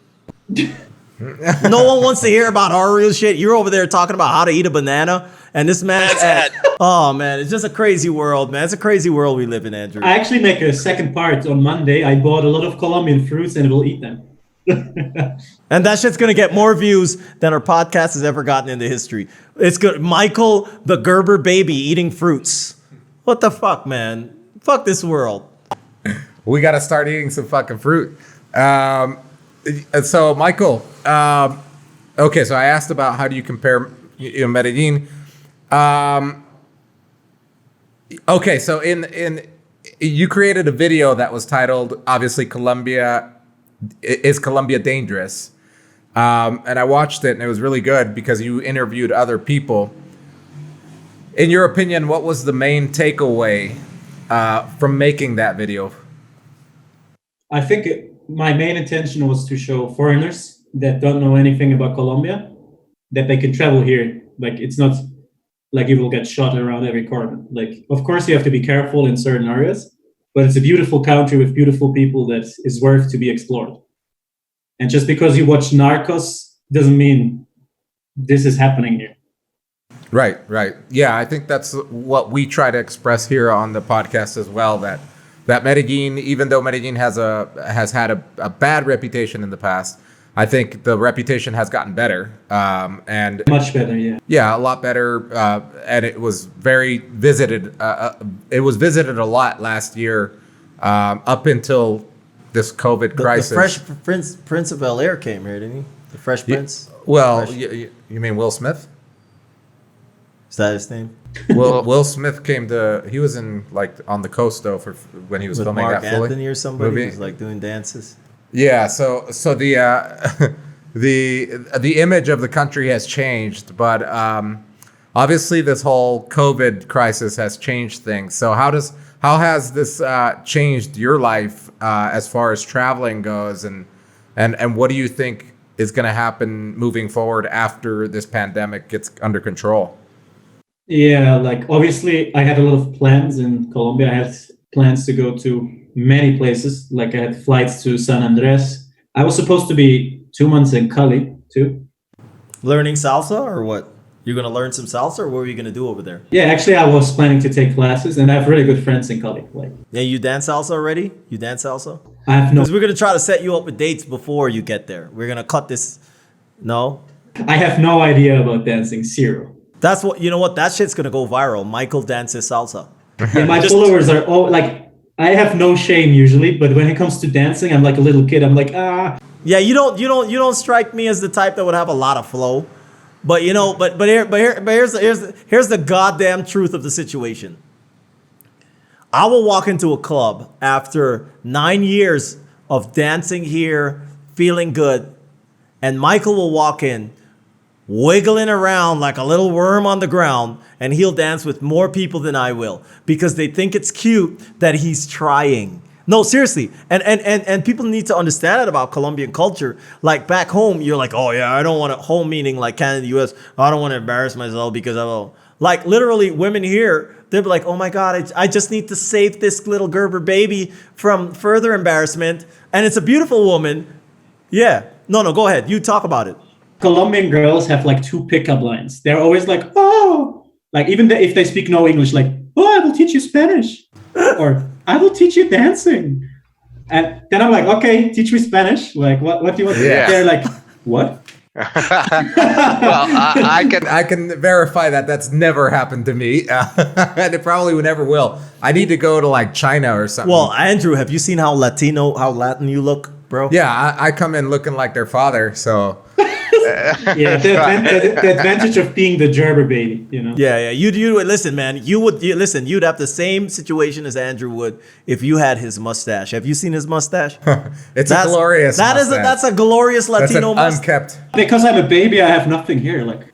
No one wants to hear about our real shit. You're over there talking about how to eat a banana. And this man's oh man, it's just a crazy world, man. It's a crazy world we live in, Andrew. I actually make a second part on Monday. I bought a lot of Colombian fruits and will eat them. And that shit's gonna get more views than our podcast has ever gotten in the history. It's good. Michael, the Gerber baby, eating fruits. What the fuck, man? Fuck this world. We got to start eating some fucking fruit. So, Michael, okay, so I asked about how do you compare Medellin. Okay, so in you created a video that was titled, obviously, Is Colombia Dangerous? And I watched it, and it was really good because you interviewed other people. In your opinion, what was the main takeaway from making that video? I think my main intention was to show foreigners that don't know anything about Colombia that they can travel here. Like, it's not like you will get shot around every corner. Like, of course, you have to be careful in certain areas, but it's a beautiful country with beautiful people that is worth to be explored. And just because you watch Narcos doesn't mean this is happening here. Right, right. Yeah, I think that's what we try to express here on the podcast as well. That Medellin, even though Medellin has had a bad reputation in the past, I think the reputation has gotten better. And Much better, yeah. yeah, a lot better. And it was very visited. It was visited a lot last year, up until this COVID crisis. The Fresh Prince of Bel Air came here, didn't he? The Fresh Prince. Well, you mean Will Smith? Is that his name? Will Smith came to. He was in like on the coast though for when he was With filming Mark that Philly Anthony or somebody movie. who's like doing dances. Yeah, so the the image of the country has changed, but obviously this whole COVID crisis has changed things. So how has this changed your life as far as traveling goes, and what do you think is going to happen moving forward after this pandemic gets under control? Yeah, like obviously I had a lot of plans in Colombia. I had plans to go to many places. Like I had flights to San Andres. I was supposed to be 2 months in Cali too. Learning salsa or what? You're gonna learn some salsa, or what are you gonna do over there? Yeah, actually I was planning to take classes, and I have really good friends in Cali. Like, Yeah, you dance salsa already? You dance salsa? I have no, Because we're gonna try to set you up with dates before you get there. We're gonna cut this. No, I have no idea about dancing. Zero. that's what you know. What that shit's gonna go viral. Michael dances salsa. Yeah, my followers are all like, I have no shame usually, but when it comes to dancing, I'm like a little kid. I'm like, Yeah, you don't strike me as the type that would have a lot of flow. But here's the goddamn truth of the situation. I will walk into a club after 9 years of dancing here, feeling good, and Michael will walk in, wiggling around like a little worm on the ground, and he'll dance with more people than I will because they think it's cute that he's trying. No, seriously. And people need to understand it about Colombian culture. Like back home, you're like, oh yeah, I don't want to, home meaning like Canada, US, I don't want to embarrass myself because I will. Like literally women here, they'll be like, oh my God, I just need to save this little Gerber baby from further embarrassment. And it's a beautiful woman. Yeah. No, go ahead. You talk about it. Colombian girls have like 2 pickup lines. They're always like, oh, like even if they speak no English, like, oh, I will teach you Spanish, or I will teach you dancing. And then I'm like, okay, teach me Spanish. Like, what do you want? Yeah. They're like, what? Well, I can verify that that's never happened to me, and it probably never will. I need to go to like China or something. Well, Andrew, have you seen how Latin you look, bro? Yeah, I come in looking like their father, so. Yeah, the advantage of being the Gerber baby, you know. Yeah. You listen, man. You'd have the same situation as Andrew would if you had his mustache. Have you seen his mustache? It's a glorious mustache. That's a glorious Latino That's an mustache. unkept. Because I'm a baby, I have nothing here. Like,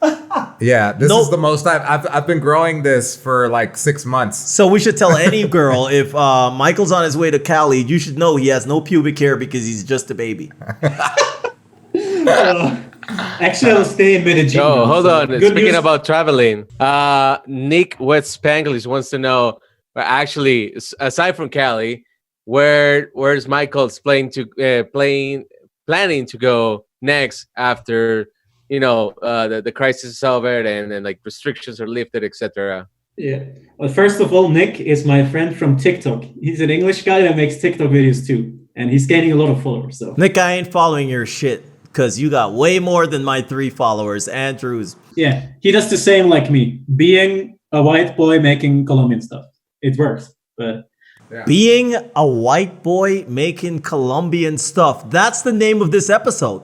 Yeah, this is the most I've been growing this for like 6 months. So we should tell any girl if Michael's on his way to Cali, you should know he has no pubic hair because he's just a baby. actually, I'll stay in Medellin. Oh, hold on. Good Speaking news. about traveling, Nick West Spanglish wants to know, actually, aside from Cali, where's Michael's planning to go next after the crisis is over and like restrictions are lifted, etc. Yeah. Well, first of all, Nick is my friend from TikTok. He's an English guy that makes TikTok videos too, and he's gaining a lot of followers. So Nick, I ain't following your shit because you got way more than my 3 followers. Andrew's. yeah, he does the same like me. Being a white boy making Colombian stuff, it works. But Being a white boy making Colombian stuff. That's the name of this episode.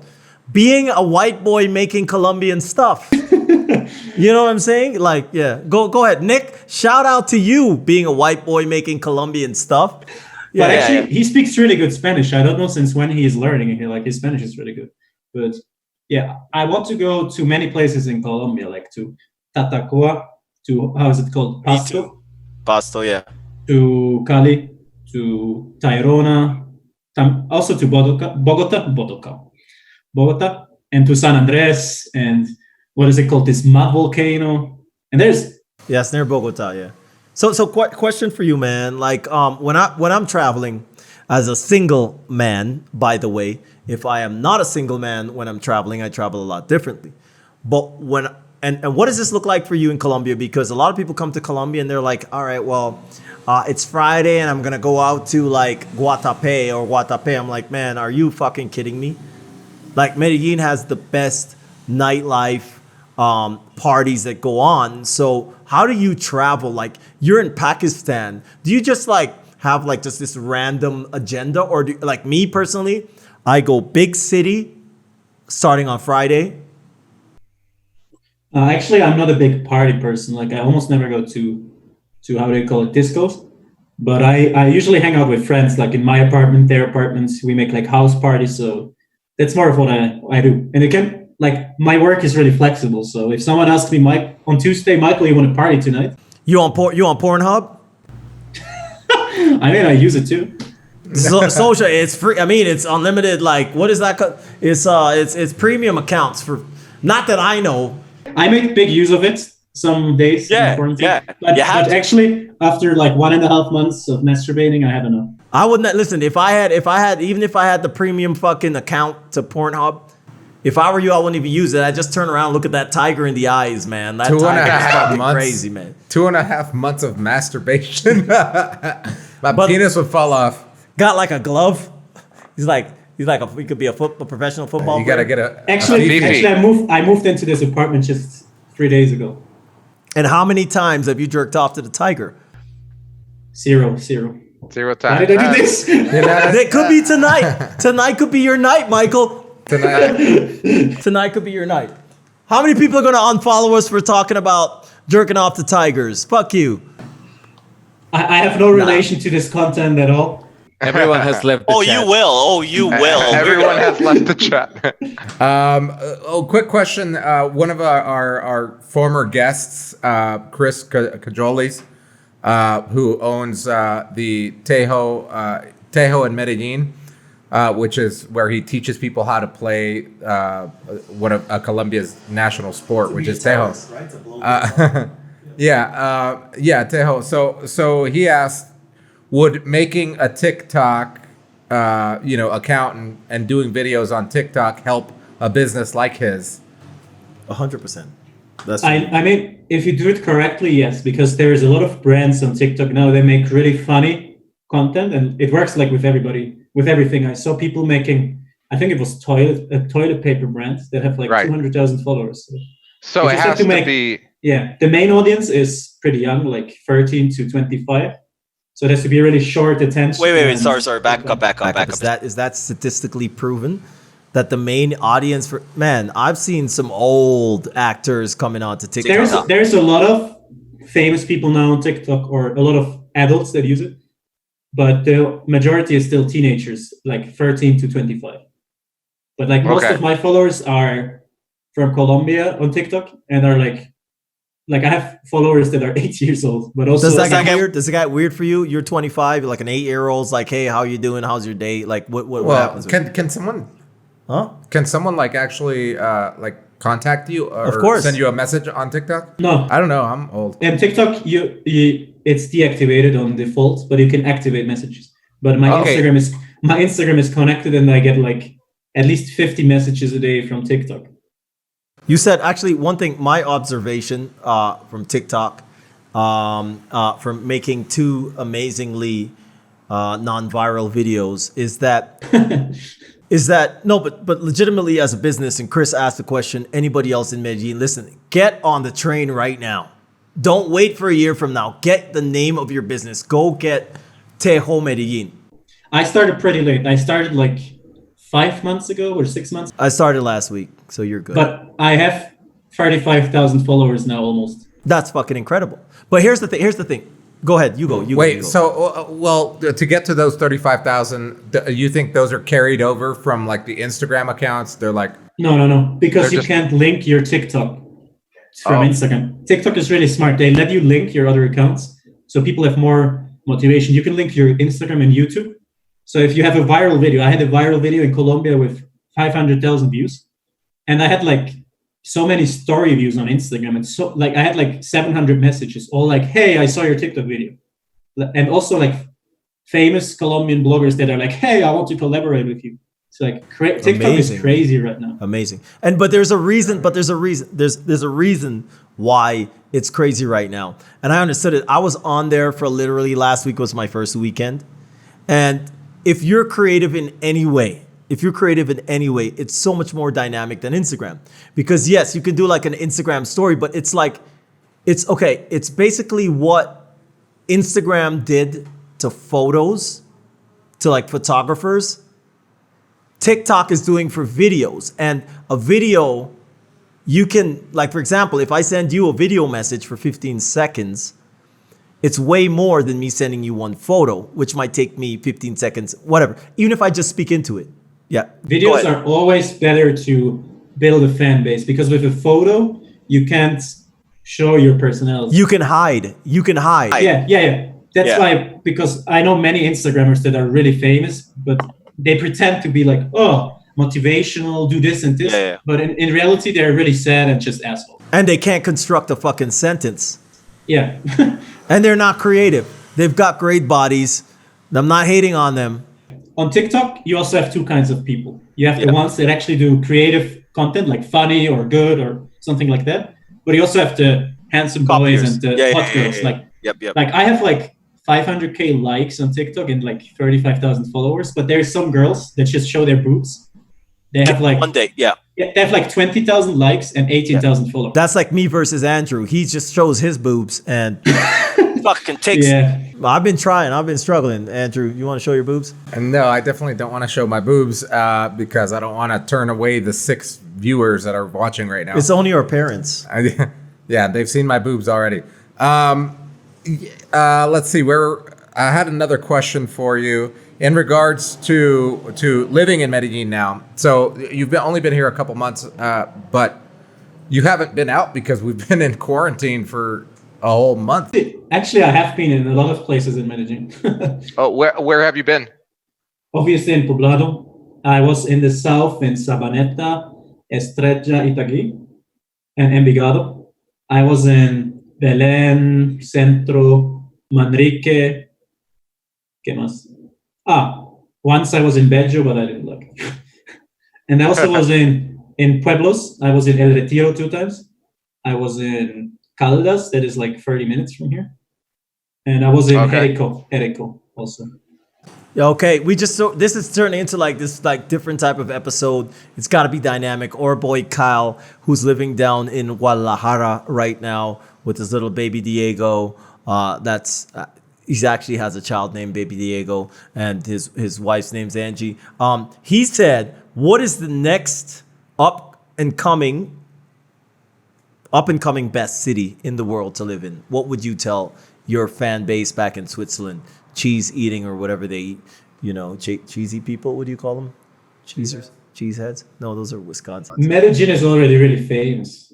Being a white boy making Colombian stuff. You know what I'm saying? Like, yeah. Go ahead. Nick, shout out to you being a white boy making Colombian stuff. But actually, he speaks really good Spanish. I don't know since when he is learning it. Like, his Spanish is really good. But yeah, I want to go to many places in Colombia, like to Tatacoa, to, how is it called? Pasto. Pasto, yeah. To Cali, to Tayrona, also to Bogota, and to San Andres, and what is it called? This mud volcano. And there's Yes, near Bogota, yeah. So question for you, man. Like, when I'm traveling as a single man, by the way, if I am not a single man when I'm traveling, I travel a lot differently. But And what does this look like for you in Colombia? Because a lot of people come to Colombia and they're like, all right, well, it's Friday and I'm gonna go out to like Guatapé. I'm like, man, are you fucking kidding me? Like Medellin has the best nightlife, parties that go on. So how do you travel? Like you're in Pakistan. Do you just like have like just this random agenda, or do, like me personally, I go big city starting on Friday. Actually, I'm not a big party person. Like I almost never go to how do you call it, discos. But I usually hang out with friends, like in my apartment, their apartments. We make like house parties. So that's more of what I do. And again, like my work is really flexible. So if someone asks me, Mike, on Tuesday, Michael, you want to party tonight? You on Pornhub? I mean, I use it too. So, social, it's free. I mean, it's unlimited. Like, what is that? It's premium accounts for. Not that I know. I make big use of it some days. Yeah, in quarantine. yeah. But, You have but to. actually, after like 1.5 months of masturbating, I had enough. I wouldn't listen. If I had the premium fucking account to Pornhub, if I were you, I wouldn't even use it. I just turn around, and look at that tiger in the eyes, man. That 2.5 tiger is fucking months. crazy, man. 2.5 months of masturbation. My penis would fall off. Got like a glove. He could be a professional football You player. gotta get a Actually, Fifi. I moved into this apartment just 3 days ago. And how many times have you jerked off to the tiger? Zero. 0 Why times. did I do this? It could be tonight. Tonight could be your night, Michael. tonight. Tonight could be your night. How many people are going to unfollow us for talking about jerking off the tigers? Fuck you. I have no relation to this content at all. Everyone has left the Oh, chat. you will. Oh, you will. Everyone has left the chat. Quick question. One of our former guests, Chris Cajoles, who owns the Tejo in Medellin, which is where he teaches people how to play one of Colombia's national sport, which is Tejo. Tejo. So he asked, would making a TikTok, account and doing videos on TikTok help a business like his? 100%. That's I mean, if you do it correctly, yes, because there's a lot of brands on TikTok now. They make really funny content, and it works like with everybody, with everything. I saw people making, I think it was toilet paper brands that have like Right. 200,000 followers. So You it just have has to to make- be. Yeah, the main audience is pretty young, like 13 to 25. So it has to be a really short attention. Wait. and- Sorry. Back up. Is that statistically proven that the main audience for I've seen some old actors coming on to TikTok. There's a lot of famous people now on TikTok, or a lot of adults that use it, but the majority is still teenagers, like 13 to 25. But like most Okay. of my followers are from Colombia on TikTok, and are like I have followers that are 8 years old, but also Does that get- get weird? Does it get weird for you? You're 25, you're like an 8-year-old's like, hey, how you doing? How's your day? Like what Well, happens? can someone Huh? like actually like contact you or Of course. send you a message on TikTok? No. I don't know. I'm old. And TikTok, you it's deactivated on default, but you can activate messages. But my Okay. Instagram is connected, and I get like at least 50 messages a day from TikTok. You said actually one thing. My observation from TikTok, from making two amazingly non-viral videos, is that no, but legitimately as a business. And Chris asked the question. Anybody else in Medellin, listen, get on the train right now. Don't wait for a year from now. Get the name of your business. Go get Tejo Medellin. I started pretty late. I started like 5 months ago or 6 months, I started last week, so you're good. but I have 35,000 followers now almost. That's fucking incredible. But here's the thing. Go ahead. You go. Wait, go. so to get to those 35,000, you think those are carried over from like the Instagram accounts? They're like, No, because They're you just- can't link your TikTok from Oh. Instagram. TikTok is really smart. They let you link your other accounts, so people have more motivation. You can link your Instagram and YouTube. So if you have a viral video, I had a viral video in Colombia with 500,000 views, and I had like so many story views on Instagram, and so like I had like 700 messages, all like, "Hey, I saw your TikTok video," and also like famous Colombian bloggers that are like, "Hey, I want to collaborate with you." It's like TikTok is crazy right now. Amazing. But there's a reason. There's a reason why it's crazy right now. And I understood it. I was on there for literally last week was my first weekend. And if you're creative in any way, it's so much more dynamic than Instagram. Because yes, you can do like an Instagram story, but it's like, it's basically what Instagram did to photos, to like photographers. TikTok is doing for videos. And a video, you can, like, for example, if I send you a video message for 15 seconds, it's way more than me sending you one photo, which might take me 15 seconds, whatever. Even if I just speak into it. Yeah. Videos are always better to build a fan base because with a photo, you can't show your personality. You can hide. Yeah. That's why, because I know many Instagrammers that are really famous, but they pretend to be like, oh, motivational, do this and this. Yeah. But in reality, they're really sad and just assholes. And they can't construct a fucking sentence. Yeah. And they're not creative. They've got great bodies. I'm not hating on them. On TikTok, you also have two kinds of people. You have the ones that actually do creative content, like funny or good or something like that. But you also have the handsome boys and the hot girls. Like I have like 500K likes on TikTok and like 35,000 followers. But there's some girls that just show their boobs. They have like one day, they have like 20,000 likes and 18,000 followers. That's like me versus Andrew. He just shows his boobs and fucking takes. Yeah. I've been trying. I've been struggling. Andrew, you want to show your boobs? And no, I definitely don't want to show my boobs because I don't want to turn away the 6 viewers that are watching right now. It's only our parents. Yeah, they've seen my boobs already. Let's see. I had another question for you in regards to living in Medellin now. So you've only been here a couple months, but you haven't been out because we've been in quarantine for a whole month. Actually, I have been in a lot of places in Medellin. Oh, where have you been? Obviously in Poblado. I was in the south in Sabaneta, Estrella, Itagüí, and Envigado. I was in Belén, Centro, Manrique. ¿Qué más? Once I was in Bello, but I didn't like it. And I also was in Pueblos. I was in El Retiro 2 times. I was in Caldas, that is like 30 minutes from here. And I was in Jerico also. Okay, this is turning into like this like different type of episode. It's got to be dynamic. Our boy Kyle, who's living down in Guadalajara right now with his little baby Diego. He actually has a child named Baby Diego, and his wife's name's Angie. He said, "What is the next up and coming best city in the world to live in?" What would you tell your fan base back in Switzerland? Cheese eating or whatever they eat, cheesy people. What do you call them? Cheesers, cheeseheads? No, those are Wisconsin. Medellin is already really famous.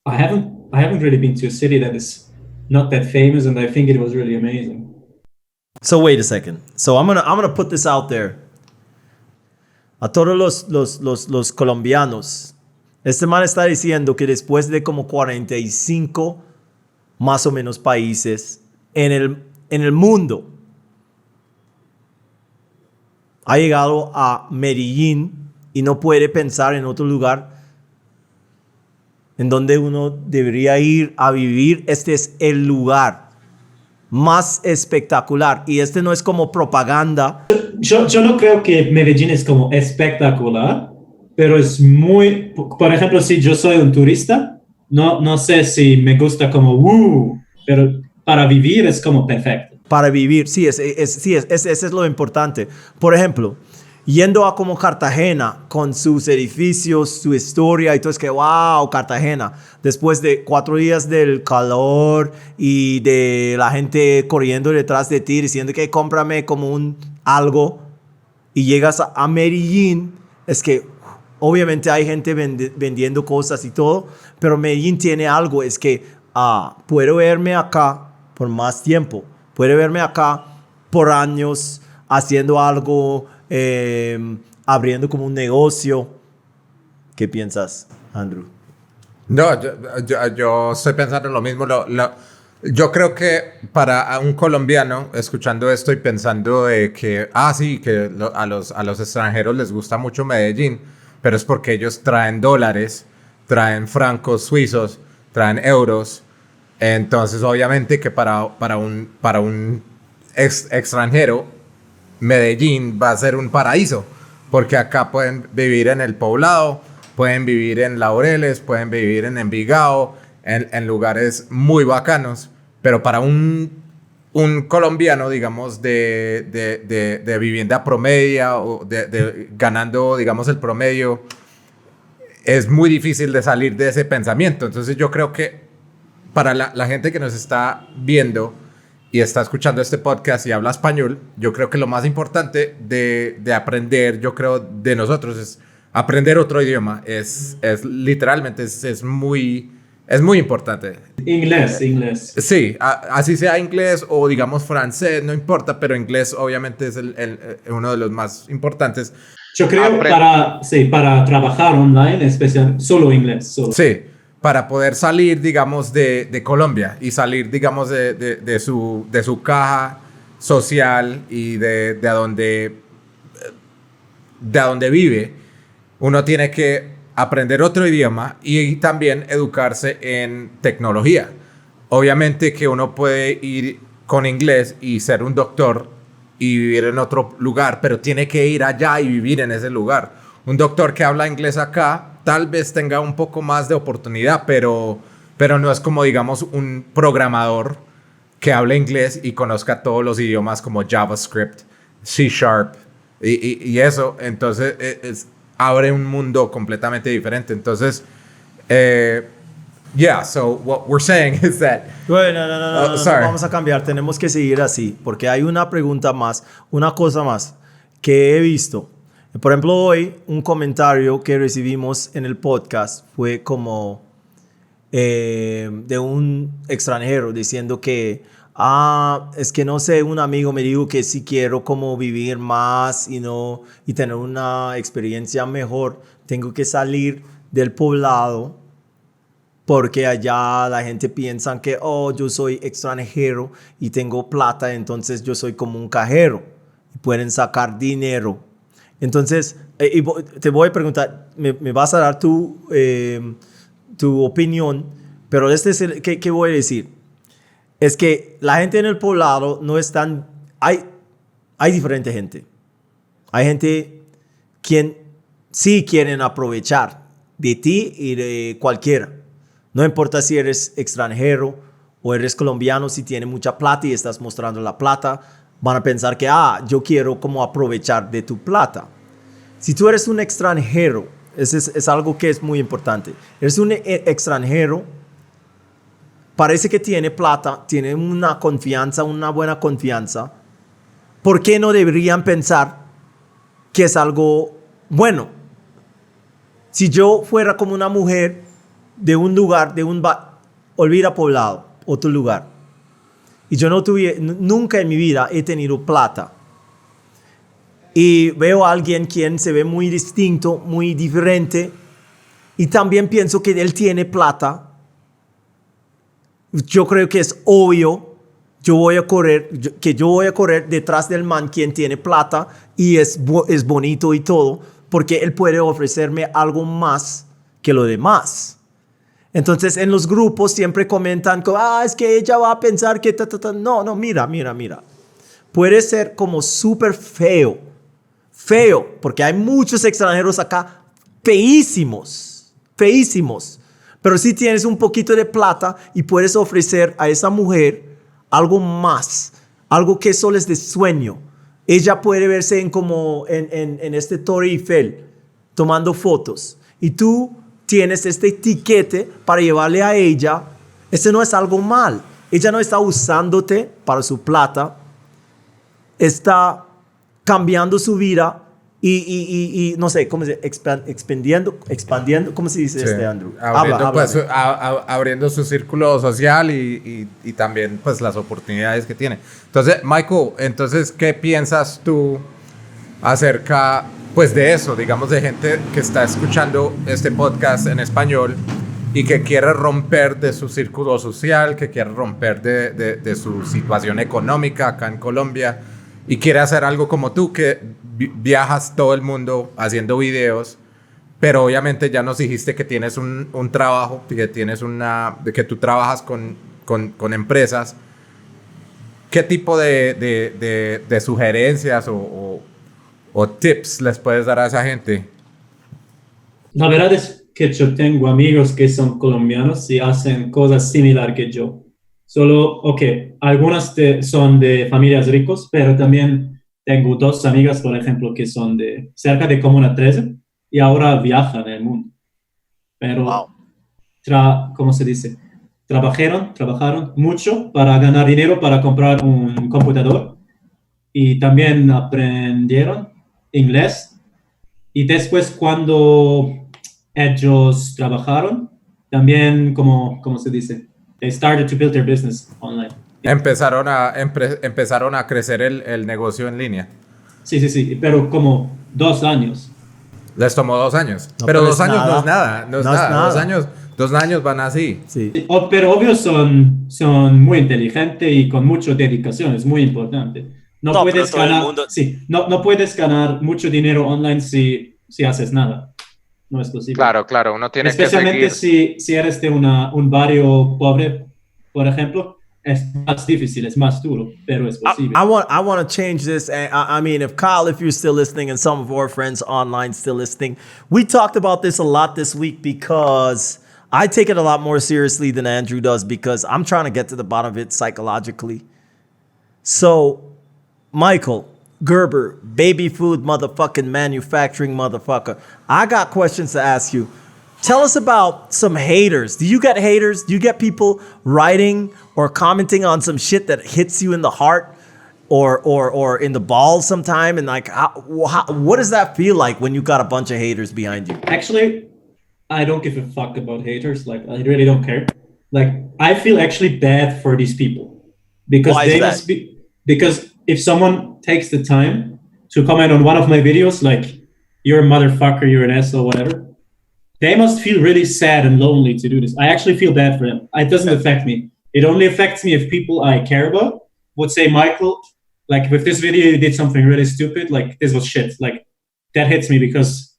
I haven't really been to a city that is not that famous, and I think it was really amazing. So wait a second. So I'm gonna put this out there. A todos los colombianos. Este man está diciendo que después de como 45 más o menos países en el mundo, ha llegado a Medellín y no puede pensar en otro lugar en donde uno debería ir a vivir. Este es el lugar más espectacular y este no es como propaganda. Yo no creo que Medellín es como espectacular, pero es muy, por ejemplo, si yo soy un turista, no sé si me gusta como pero para vivir es como perfecto. Para vivir, sí, ese es lo importante. Por ejemplo, yendo a como Cartagena con sus edificios, su historia y todo, es que wow, Cartagena, después de 4 días del calor y de la gente corriendo detrás de ti diciendo que cómprame como algo y llegas a Medellín, es que obviamente hay gente vendiendo cosas y todo, pero Medellín tiene algo, es que puedo verme acá por más tiempo, puedo verme acá por años haciendo algo, abriendo como un negocio. ¿Qué piensas, Andrew? No, yo estoy pensando en lo mismo. Yo creo que para un colombiano, escuchando esto y pensando de que, sí, que a los extranjeros les gusta mucho Medellín, pero es porque ellos traen dólares, traen francos suizos, traen euros. Entonces, obviamente que para un extranjero, Medellín va a ser un paraíso, porque acá pueden vivir en el Poblado, pueden vivir en Laureles, pueden vivir en Envigado, en lugares muy bacanos, pero para un colombiano, digamos, de vivienda promedia o ganando, digamos, el promedio, es muy difícil de salir de ese pensamiento. Entonces yo creo que para la gente que nos está viendo y está escuchando este podcast y habla español, yo creo que lo más importante de aprender, yo creo, de nosotros es aprender otro idioma. Es literalmente, es muy importante. Inglés. Sí, así sea inglés o digamos francés, no importa, pero inglés obviamente es uno de los más importantes. Yo creo para trabajar online, especial, solo inglés. Solo. Sí, para poder salir, digamos, de Colombia y salir, digamos, de su caja social y de donde vive, uno tiene que aprender otro idioma y también educarse en tecnología. Obviamente que uno puede ir con inglés y ser un doctor y vivir en otro lugar, pero tiene que ir allá y vivir en ese lugar. Un doctor que habla inglés acá tal vez tenga un poco más de oportunidad, pero no es como, digamos, un programador que hable inglés y conozca todos los idiomas como JavaScript, C Sharp y eso. Entonces abre un mundo completamente diferente. Entonces, so what we're saying is that... Bueno, no, sorry. vamos a cambiar, tenemos que seguir así, porque hay una pregunta más, una cosa más que he visto. Por ejemplo, hoy un comentario que recibimos en el podcast fue como de un extranjero diciendo que, es que no sé, un amigo me dijo que si quiero como vivir más y tener una experiencia mejor, tengo que salir del poblado porque allá la gente piensa que, yo soy extranjero y tengo plata, entonces yo soy como un cajero y pueden sacar dinero. Entonces, te voy a preguntar, me vas a dar tu opinión, pero ¿qué voy a decir? Es que la gente en el poblado no es tan... Hay diferente gente. Hay gente quien sí quieren aprovechar de ti y de cualquiera. No importa si eres extranjero o eres colombiano, si tienes mucha plata y estás mostrando la plata, van a pensar que, yo quiero como aprovechar de tu plata. Si tú eres un extranjero, es algo que es muy importante. Eres un extranjero, parece que tiene plata, tiene una confianza, una buena confianza. ¿Por qué no deberían pensar que es algo bueno? Si yo fuera como una mujer de un lugar, olvida poblado, otro lugar, y yo nunca en mi vida he tenido plata, y veo a alguien quien se ve muy distinto, muy diferente, y también pienso que él tiene plata, yo creo que es obvio, yo voy a correr detrás del man quien tiene plata y es bonito y todo, porque él puede ofrecerme algo más que lo demás. Entonces en los grupos siempre comentan, es que ella va a pensar que... No, mira. Puede ser como súper feo, porque hay muchos extranjeros acá feísimos. Pero si tienes un poquito de plata y puedes ofrecer a esa mujer algo más, algo que solo es de sueño. Ella puede verse en este Torre Eiffel tomando fotos y tú tienes este etiquete para llevarle a ella. Eso no es algo mal. Ella no está usándote para su plata, está cambiando su vida y no sé, ¿cómo se dice? Expandiendo, ¿cómo se dice, Sí. Andrew? Abriendo su círculo social y también pues las oportunidades que tiene. Entonces, Michael, ¿qué piensas tú acerca pues de eso, digamos, de gente que está escuchando este podcast en español y que quiere romper de su círculo social, que quiere romper de su situación económica acá en Colombia y quiere hacer algo como tú, que viajas todo el mundo haciendo videos, pero obviamente ya nos dijiste que tienes un trabajo, que tienes que tú trabajas con empresas. ¿Qué tipo de sugerencias o tips les puedes dar a esa gente? La verdad es que yo tengo amigos que son colombianos y hacen cosas similares que yo. Solo, ok, algunas son de familias ricos, pero también tengo dos amigas, por ejemplo, que son de cerca de Comuna 13 y ahora viajan el mundo. Pero, Wow. ¿cómo se dice? Trabajaron mucho para ganar dinero para comprar un computador y también aprendieron inglés. Y después cuando ellos trabajaron, también, ¿cómo se dice? They started to build their business online. Empezaron a crecer el negocio en línea. Sí, pero como 2 años. Les tomó 2 años. No, pero pero 2 es años nada. no es nada. No es No es nada. nada. 2 años van así. Sí. Pero obvio son muy inteligentes y con mucha dedicación, es muy importante. No No, pero puedes todo el ganar, mundo- sí, no puedes ganar mucho dinero online si haces nada. No es posible. Claro, uno tiene que Especialmente seguir. si eres de un barrio pobre, por ejemplo, es más difícil, es más duro, pero es posible. I want to change this. And I mean, if Kyle, if you're still listening, and some of our friends online still listening, we talked about this a lot this week because I take it a lot more seriously than Andrew does because I'm trying to get to the bottom of it psychologically. So, Michael Gerber, baby food motherfucking manufacturing motherfucker, I got questions to ask you. Tell us about some haters. Do you get haters? Do you get people writing or commenting on some shit that hits you in the heart or in the balls sometime? And like, what does that feel like when you got a bunch of haters behind you? Actually, I don't give a fuck about haters. Like, I really don't care. Like, I feel actually bad for these people because Why is they that? must be. Because if someone takes the time to comment on one of my videos, like, you're a motherfucker, you're an asshole, whatever, they must feel really sad and lonely to do this. I actually feel bad for them. It doesn't affect me. It only affects me if people I care about would say, Michael, like, with this video, you did something really stupid. Like, this was shit. Like, that hits me because,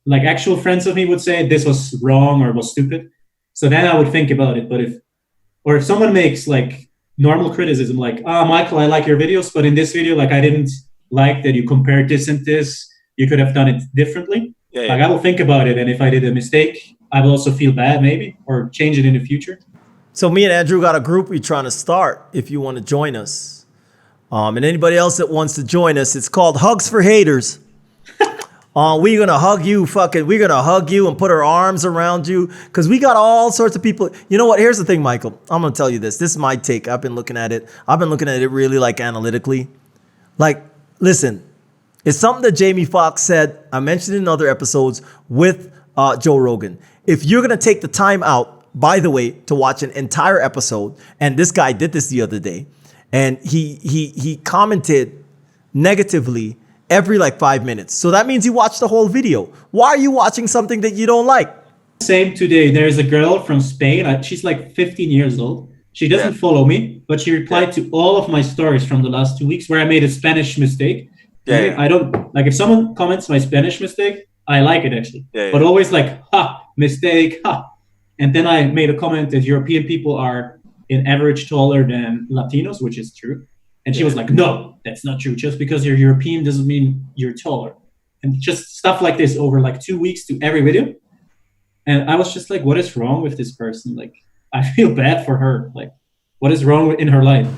like, actual friends of me would say this was wrong or was stupid. So then I would think about it. But if someone makes, like, normal criticism, like, Michael, I like your videos, but in this video, like, I didn't like that you compared this and this. You could have done it differently. Yeah, Like, I will think about it, and if I did a mistake, I will also feel bad, maybe, or change it in the future. So me and Andrew got a group we're trying to start if you want to join us. And anybody else that wants to join us, it's called Hugs for Haters. We're gonna hug you, we're gonna hug you and put our arms around you because we got all sorts of people. You know what? Here's the thing, Michael. I'm gonna tell you this. This is my take. I've been looking at it really like analytically. Like, listen, it's something that Jamie Foxx said. I mentioned it in other episodes with Joe Rogan. If you're gonna take the time out, by the way, to watch an entire episode, and this guy did this the other day, and he commented negatively every like 5 minutes. So that means you watched the whole video. Why are you watching something that you don't like? Same today. There's a girl from Spain. She's like 15 years old. She doesn't follow me, but she replied to all of my stories from the last 2 weeks where I made a Spanish mistake. Yeah. I don't like if someone comments my Spanish mistake, I like it actually. Yeah. But always like, ha, mistake, ha. And then I made a comment that European people are in average taller than Latinos, which is true. And she was like, no, that's not true. Just because you're European doesn't mean you're taller. And just stuff like this over like 2 weeks to every video. And I was just like, what is wrong with this person? Like, I feel bad for her. Like, what is wrong in her life?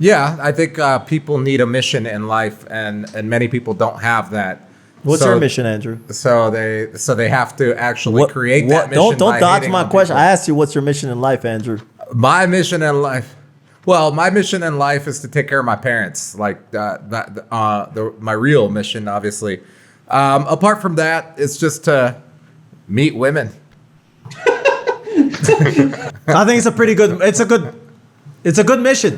Yeah, I think people need a mission in life, and many people don't have that. What's So- your mission, Andrew? So they have to actually create that mission. Don't by dodge hating my on question. people. I asked you what's your mission in life, Andrew. My mission in life. Well, my mission in life is to take care of my parents. Like my real mission, obviously. Apart from that, it's just to meet women. I think it's a pretty good. It's a good mission.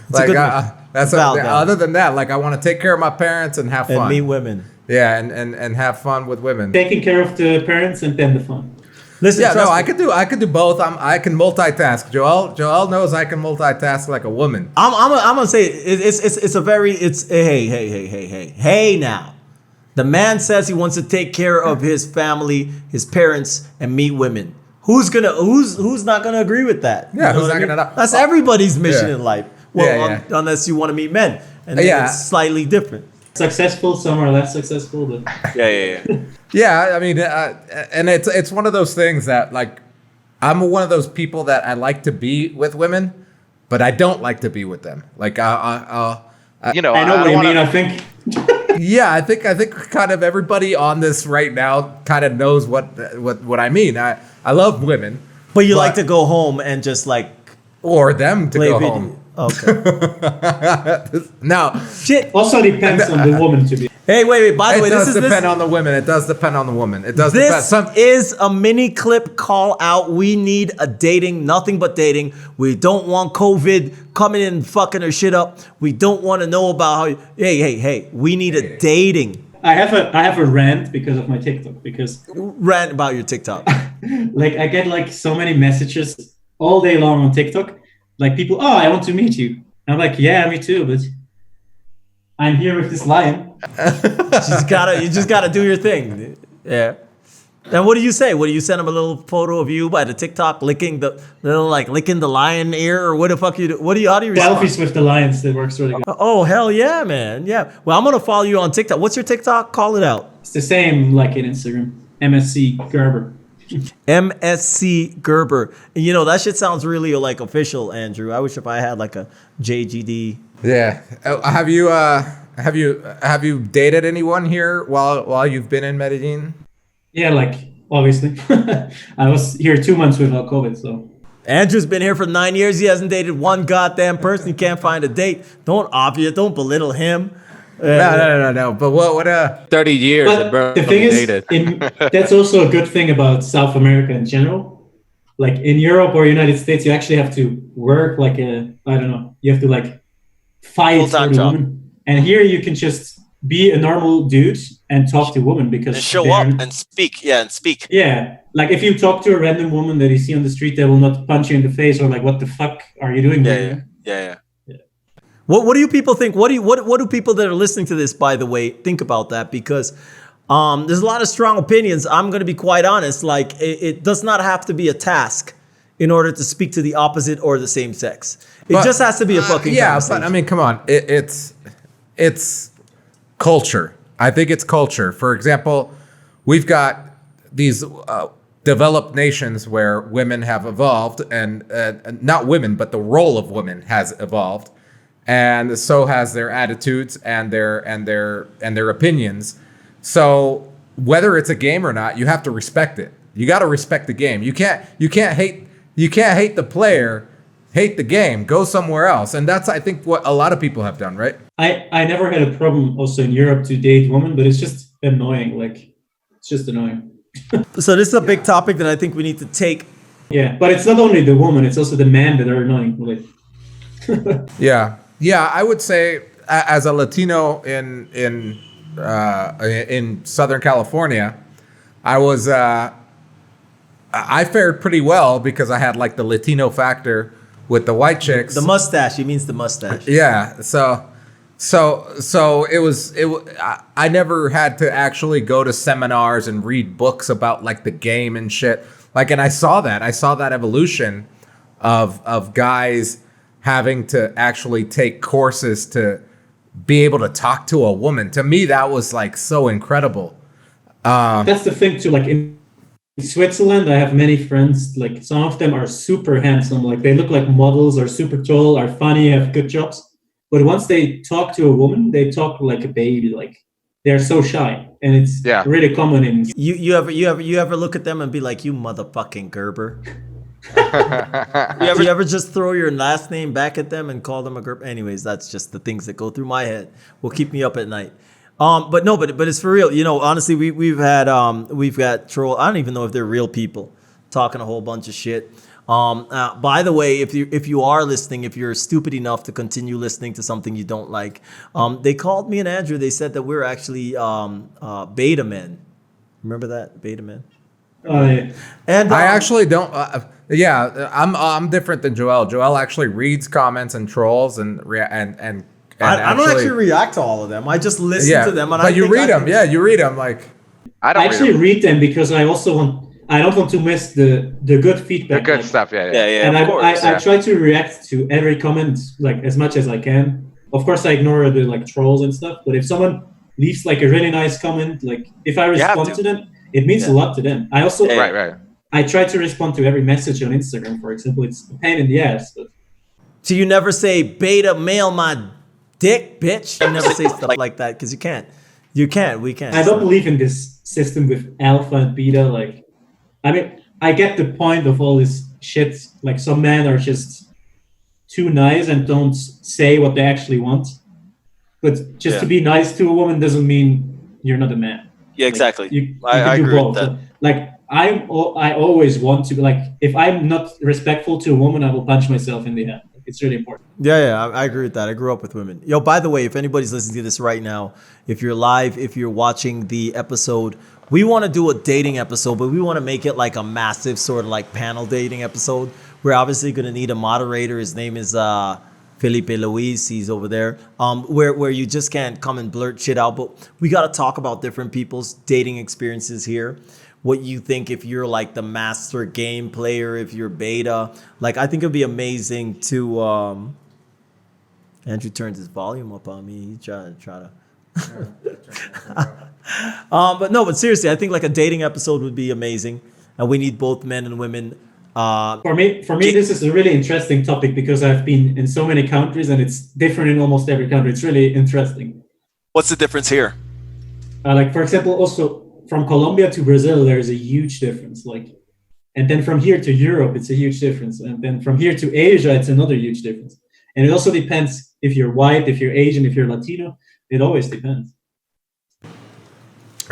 It's a Like good mission. that's Valid. other than that, like I want to take care of my parents and have fun. And meet women. Yeah, and have fun with women. Taking care of the parents and then the fun. Listen, Yeah, no, trust me. I could do both. I can multitask. Joel knows I can multitask like a woman. I'm gonna say it's a very hey now. The man says he wants to take care of his family, his parents, and meet women. Who's not gonna agree with that? Yeah, who's what not I mean? gonna- That's everybody's mission Yeah. in life. Well, Yeah. unless you want to meet men, and then Yeah. it's slightly different. Successful, some are less successful, but Yeah. Yeah, I mean, and it's one of those things that like I'm one of those people that I like to be with women, but I don't like to be with them. Like You know, I know what don't you wanna- mean. I think yeah, I think kind of everybody on this right now kind of knows what I mean. I love women, But you like to go home and just like or them to play go video. home. Okay. No, Shit. also depends on the woman to be. Hey, wait. By the it way, does this is depend on the women. It does depend on the woman. It does depend. This is a mini clip call out. We need a dating, nothing but dating. We don't want COVID coming in and fucking our shit up. We don't want to know about how. Hey. We need a dating I have a rant because of my TikTok, because rant about your TikTok. like I get like so many messages all day long on TikTok, like people, oh, I want to meet you. And I'm like, yeah, me too, but I'm here with this lion. You just gotta do your thing. Yeah. And what do you say? What do you send him a little photo of you by the TikTok licking the lion ear, or what the fuck you do? How do you respond? Selfies with the lions, that works really good. Oh hell yeah, man. Yeah. Well, I'm gonna follow you on TikTok. What's your TikTok? Call it out. It's the same like in Instagram. MSC Gerber. MSC Gerber. And you know, that shit sounds really like official, Andrew. I wish if I had like a JGD. Yeah. Have you dated anyone here while you've been in Medellin? Yeah, like obviously. I was here 2 months without COVID, so Andrew's been here for 9 years. He hasn't dated one goddamn person. He can't find a date. Don't belittle him. No. But what 30 years. But Bro, the thing is, dated. that's also a good thing about South America in general. Like in Europe or United States, you actually have to work like you have to like fight for Full-time the job. woman. And here you can just be a normal dude and talk to women because And show they're- up and speak. Yeah, and speak. Yeah, like if you talk to a random woman that you see on the street, they will not punch you in the face or like, what the fuck are you doing here? Yeah. What do you people think? What do people that are listening to this, by the way, think about that? Because there's a lot of strong opinions. I'm going to be quite honest. Like it does not have to be a task in order to speak to the opposite or the same sex. It just has to be a fucking conversation. But I mean, come on. It's culture. I think it's culture. For example, we've got these developed nations where women have evolved, and not women, but the role of women has evolved, and so has their attitudes and their opinions. So whether it's a game or not, you have to respect it. You got to respect the game. You can't hate the player, hate the game. Go somewhere else. And that's, I think, what a lot of people have done, right? I never had a problem also in Europe to date women, but it's just annoying. Like, it's just annoying. So this is a big topic that I think we need to take. Yeah, but it's not only the woman; it's also the man that are annoying. Like, Yeah. I would say as a Latino in Southern California, I fared pretty well because I had like the Latino factor with the white chicks. The mustache. He means the mustache. Yeah. So I never had to actually go to seminars and read books about like the game and shit. Like, and I saw that evolution of guys having to actually take courses to be able to talk to a woman. To me, that was like so incredible. that's the thing too. Like in Switzerland, I have many friends. Like some of them are super handsome. Like they look like models, are super tall, are funny, have good jobs. But once they talk to a woman, they talk like a baby. Like they're so shy, and it's really common in. You ever look at them and be like, you motherfucking Gerber? You ever just throw your last name back at them and call them a Gerber? Anyways, that's just the things that go through my head. Will keep me up at night. But it's for real. You know, honestly, we've got troll. I don't even know if they're real people talking a whole bunch of shit. By the way, if you are listening, if you're stupid enough to continue listening to something you don't like, they called me and Andrew. They said that we're actually beta men. Remember that? Beta men. And I actually don't. I'm different than Joel. Joel actually reads comments and trolls and I don't actually react to all of them. I just listen to them. And but you read them. Yeah, you read them. Like I I don't actually read them because I don't want to miss the good feedback. the good like, stuff. Yeah, Yeah, yeah, and of course. I try to react to every comment like as much as I can. Of course, I ignore the like trolls and stuff. But if someone leaves like a really nice comment, like if I have respond to. to them, it means a Yeah. lot to them. I also Yeah. Right. I try to respond to every message on Instagram, for example. It's a pain in the ass, but so you never say beta male my dick, bitch. You never say stuff like that because you can't. You can't. We can't. I don't believe in this system with alpha and beta. Like, I mean, I get the point of all this shit. Like, some men are just too nice and don't say what they actually want. But just to be nice to a woman doesn't mean you're not a man. Yeah, exactly. Like, you I can do agree both. with that. Like, I always want to, like, if I'm not respectful to a woman, I will punch myself in the head. Like, it's really important. Yeah, I agree with that. I grew up with women. Yo, by the way, if anybody's listening to this right now, if you're live, if you're watching the episode, we want to do a dating episode, but we want to make it like a massive sort of like panel dating episode. We're obviously going to need a moderator. His name is Felipe Luis. He's over there. Where you just can't come and blurt shit out, but we got to talk about different people's dating experiences here. What you think if you're like the master game player, if you're beta. Like, I think it'd be amazing to Andrew turns his volume up on me. He try to but seriously, I think like a dating episode would be amazing. And we need both men and women. For me, this is a really interesting topic because I've been in so many countries and it's different in almost every country. It's really interesting. What's the difference here? Like, for example, also from Colombia to Brazil, there's a huge difference. Like, and then from here to Europe, it's a huge difference. And then from here to Asia, it's another huge difference. And it also depends if you're white, if you're Asian, if you're Latino. It always depends.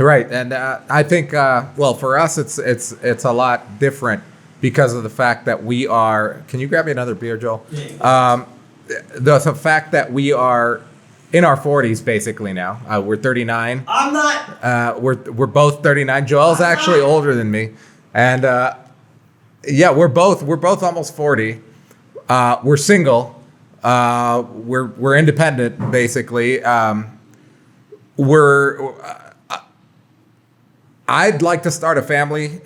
right, and I think well for us it's a lot different because of the fact that we are. Can you grab me another beer, Joel? The fact that we are in our 40s basically now. We're 39. I'm not. We're both 39. Joel's actually older than me, and yeah, we're both almost 40. We're single. We're independent basically. I'd like to start a family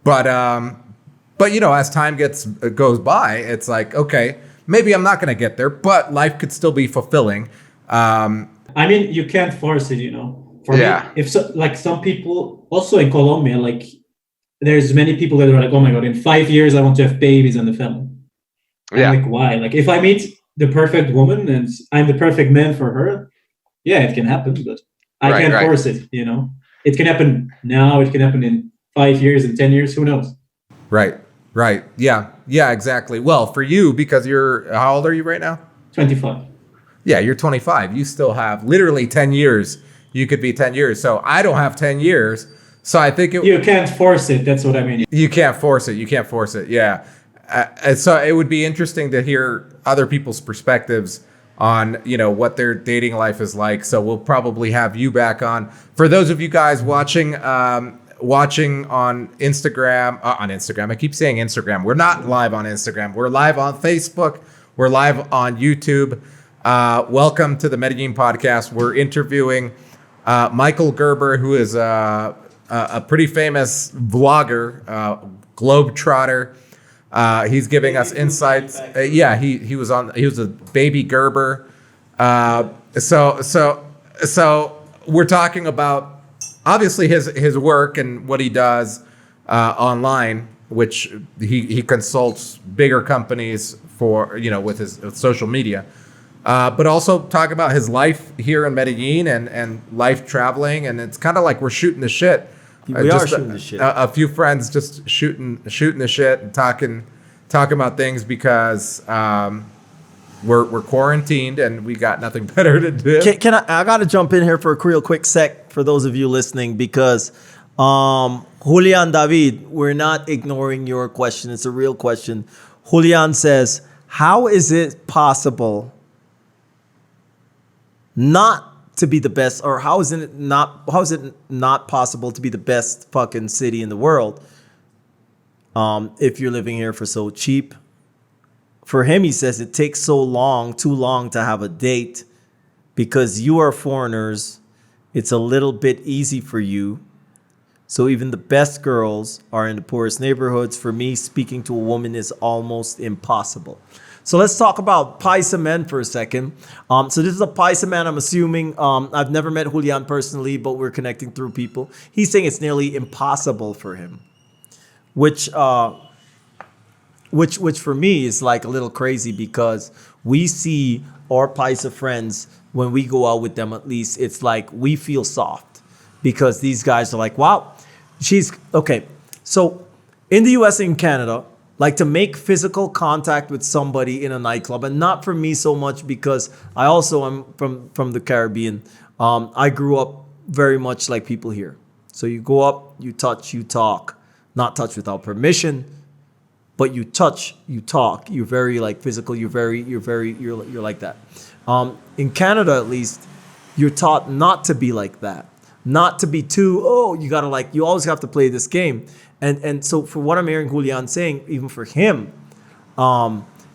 but as time goes by, it's like, okay, maybe I'm not going to get there, but life could still be fulfilling. I mean, you can't force it, For me, if some people, also in Colombia, like there's many people that are like, oh my God, in 5 years I want to have babies and a family. Yeah. I'm like, why? Like, if I meet the perfect woman and I'm the perfect man for her, yeah, it can happen, but I can't force it, It can happen now, it can happen in 5 years, in 10 years, who knows? Right. Yeah, exactly. Well, for you, because how old are you right now? 25. Yeah, you're 25. You still have literally 10 years. You could be 10 years. So I don't have 10 years. So I think you can't force it. That's what I mean. You can't force it. Yeah. And so it would be interesting to hear other people's perspectives on, what their dating life is like. So we'll probably have you back on. For those of you guys watching on Instagram, I keep saying Instagram. We're not live on Instagram. We're live on Facebook. We're live on YouTube. Welcome to the Medellin podcast. We're interviewing Michael Gerber, who is a pretty famous vlogger, globetrotter. He's giving us insights. He was a baby Gerber. So we're talking about obviously his work and what he does online, which he consults bigger companies for, with his social media. But also talk about his life here in Medellin and life traveling. And it's kind of like we're shooting the shit. We are shooting the shit. A few friends just shooting the shit and talking about things because we're quarantined and we got nothing better to do. Can I got to jump in here for a real quick sec for those of you listening because Julian David, we're not ignoring your question. It's a real question. Julian says, how is it possible not to be the best, or how is it not possible to be the best fucking city in the world if you're living here for so cheap? For him, he says it takes too long to have a date because you are foreigners. It's a little bit easy for you. So even the best girls are in the poorest neighborhoods. For me, speaking to a woman is almost impossible. So let's talk about Paisa men for a second. So this is a Paisa man, I'm assuming. I've never met Julian personally, but we're connecting through people. He's saying it's nearly impossible for him, which for me is like a little crazy because we see our Paisa friends, when we go out with them at least, it's like we feel soft because these guys are like, wow, she's okay. So in the US and Canada, like to make physical contact with somebody in a nightclub, and not for me so much because I also am from the Caribbean. I grew up very much like people here. So you go up, you touch, you talk, not touch without permission, but you touch, you talk. You're very like physical. You're like that. In Canada, at least, you're taught not to be like that, not to be too. You gotta like. You always have to play this game. And so for what I'm hearing Julian saying, even for him,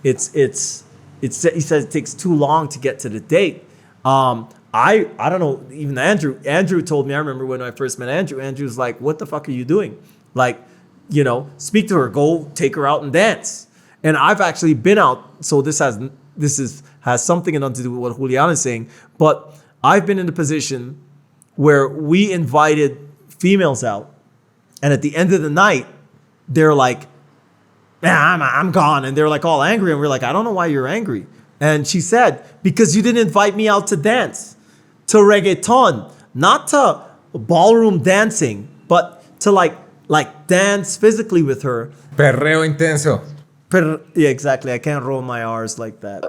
it's he says it takes too long to get to the date. I don't know. Even Andrew told me. I remember when I first met Andrew. Andrew was like, "What the fuck are you doing? Like, speak to her, go take her out and dance." And I've actually been out. So this has something to do with what Julian is saying. But I've been in the position where we invited females out, and at the end of the night, they're like, "Man, I'm gone," and they're like all angry, and we're like, "I don't know why you're angry." And she said, "Because you didn't invite me out to dance, to reggaeton, not to ballroom dancing, but to like dance physically with her." Perreo intenso. Yeah, exactly. I can't roll my R's like that.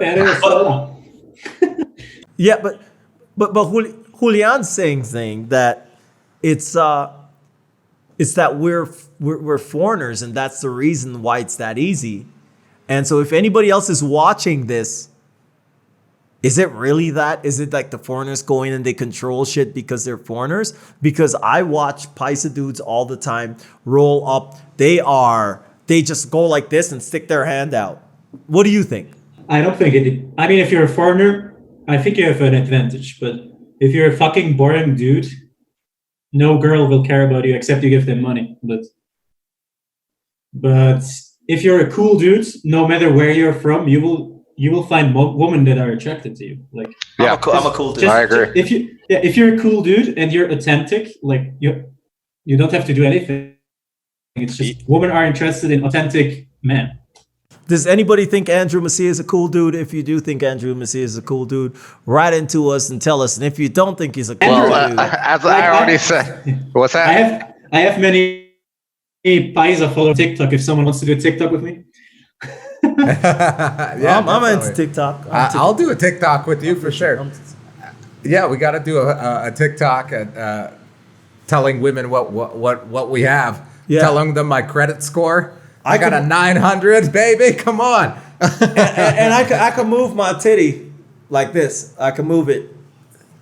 Yeah, but Julian's saying that it's that we're foreigners, and that's the reason why it's that easy. And so if anybody else is watching this, is it really that? Is it like the foreigners go in and they control shit because they're foreigners? Because I watch Paisa dudes all the time roll up. They just go like this and stick their hand out. What do you think? I don't think it. I mean, if you're a foreigner, I think you have an advantage. But if you're a fucking boring dude, no girl will care about you except you give them money. But if you're a cool dude, no matter where you're from, you will find women that are attracted to you. Like, yeah, I'm a cool dude. I agree. If you're a cool dude and you're authentic, like you don't have to do anything. It's just women are interested in authentic men. Does anybody think Andrew Messia is a cool dude? If you do think Andrew Messia is a cool dude, write into us and tell us. And if you don't think he's a cool dude, As I already said, what's that? I have many Paisa followers on TikTok. If someone wants to do a TikTok with me, Yeah, I'm into TikTok. I'll do a TikTok with you for sure. Yeah, we got to do a TikTok and telling women what we have. Yeah. Telling them my credit score. I got a 900, baby. Come on. and I can move my titty like this. I can move it.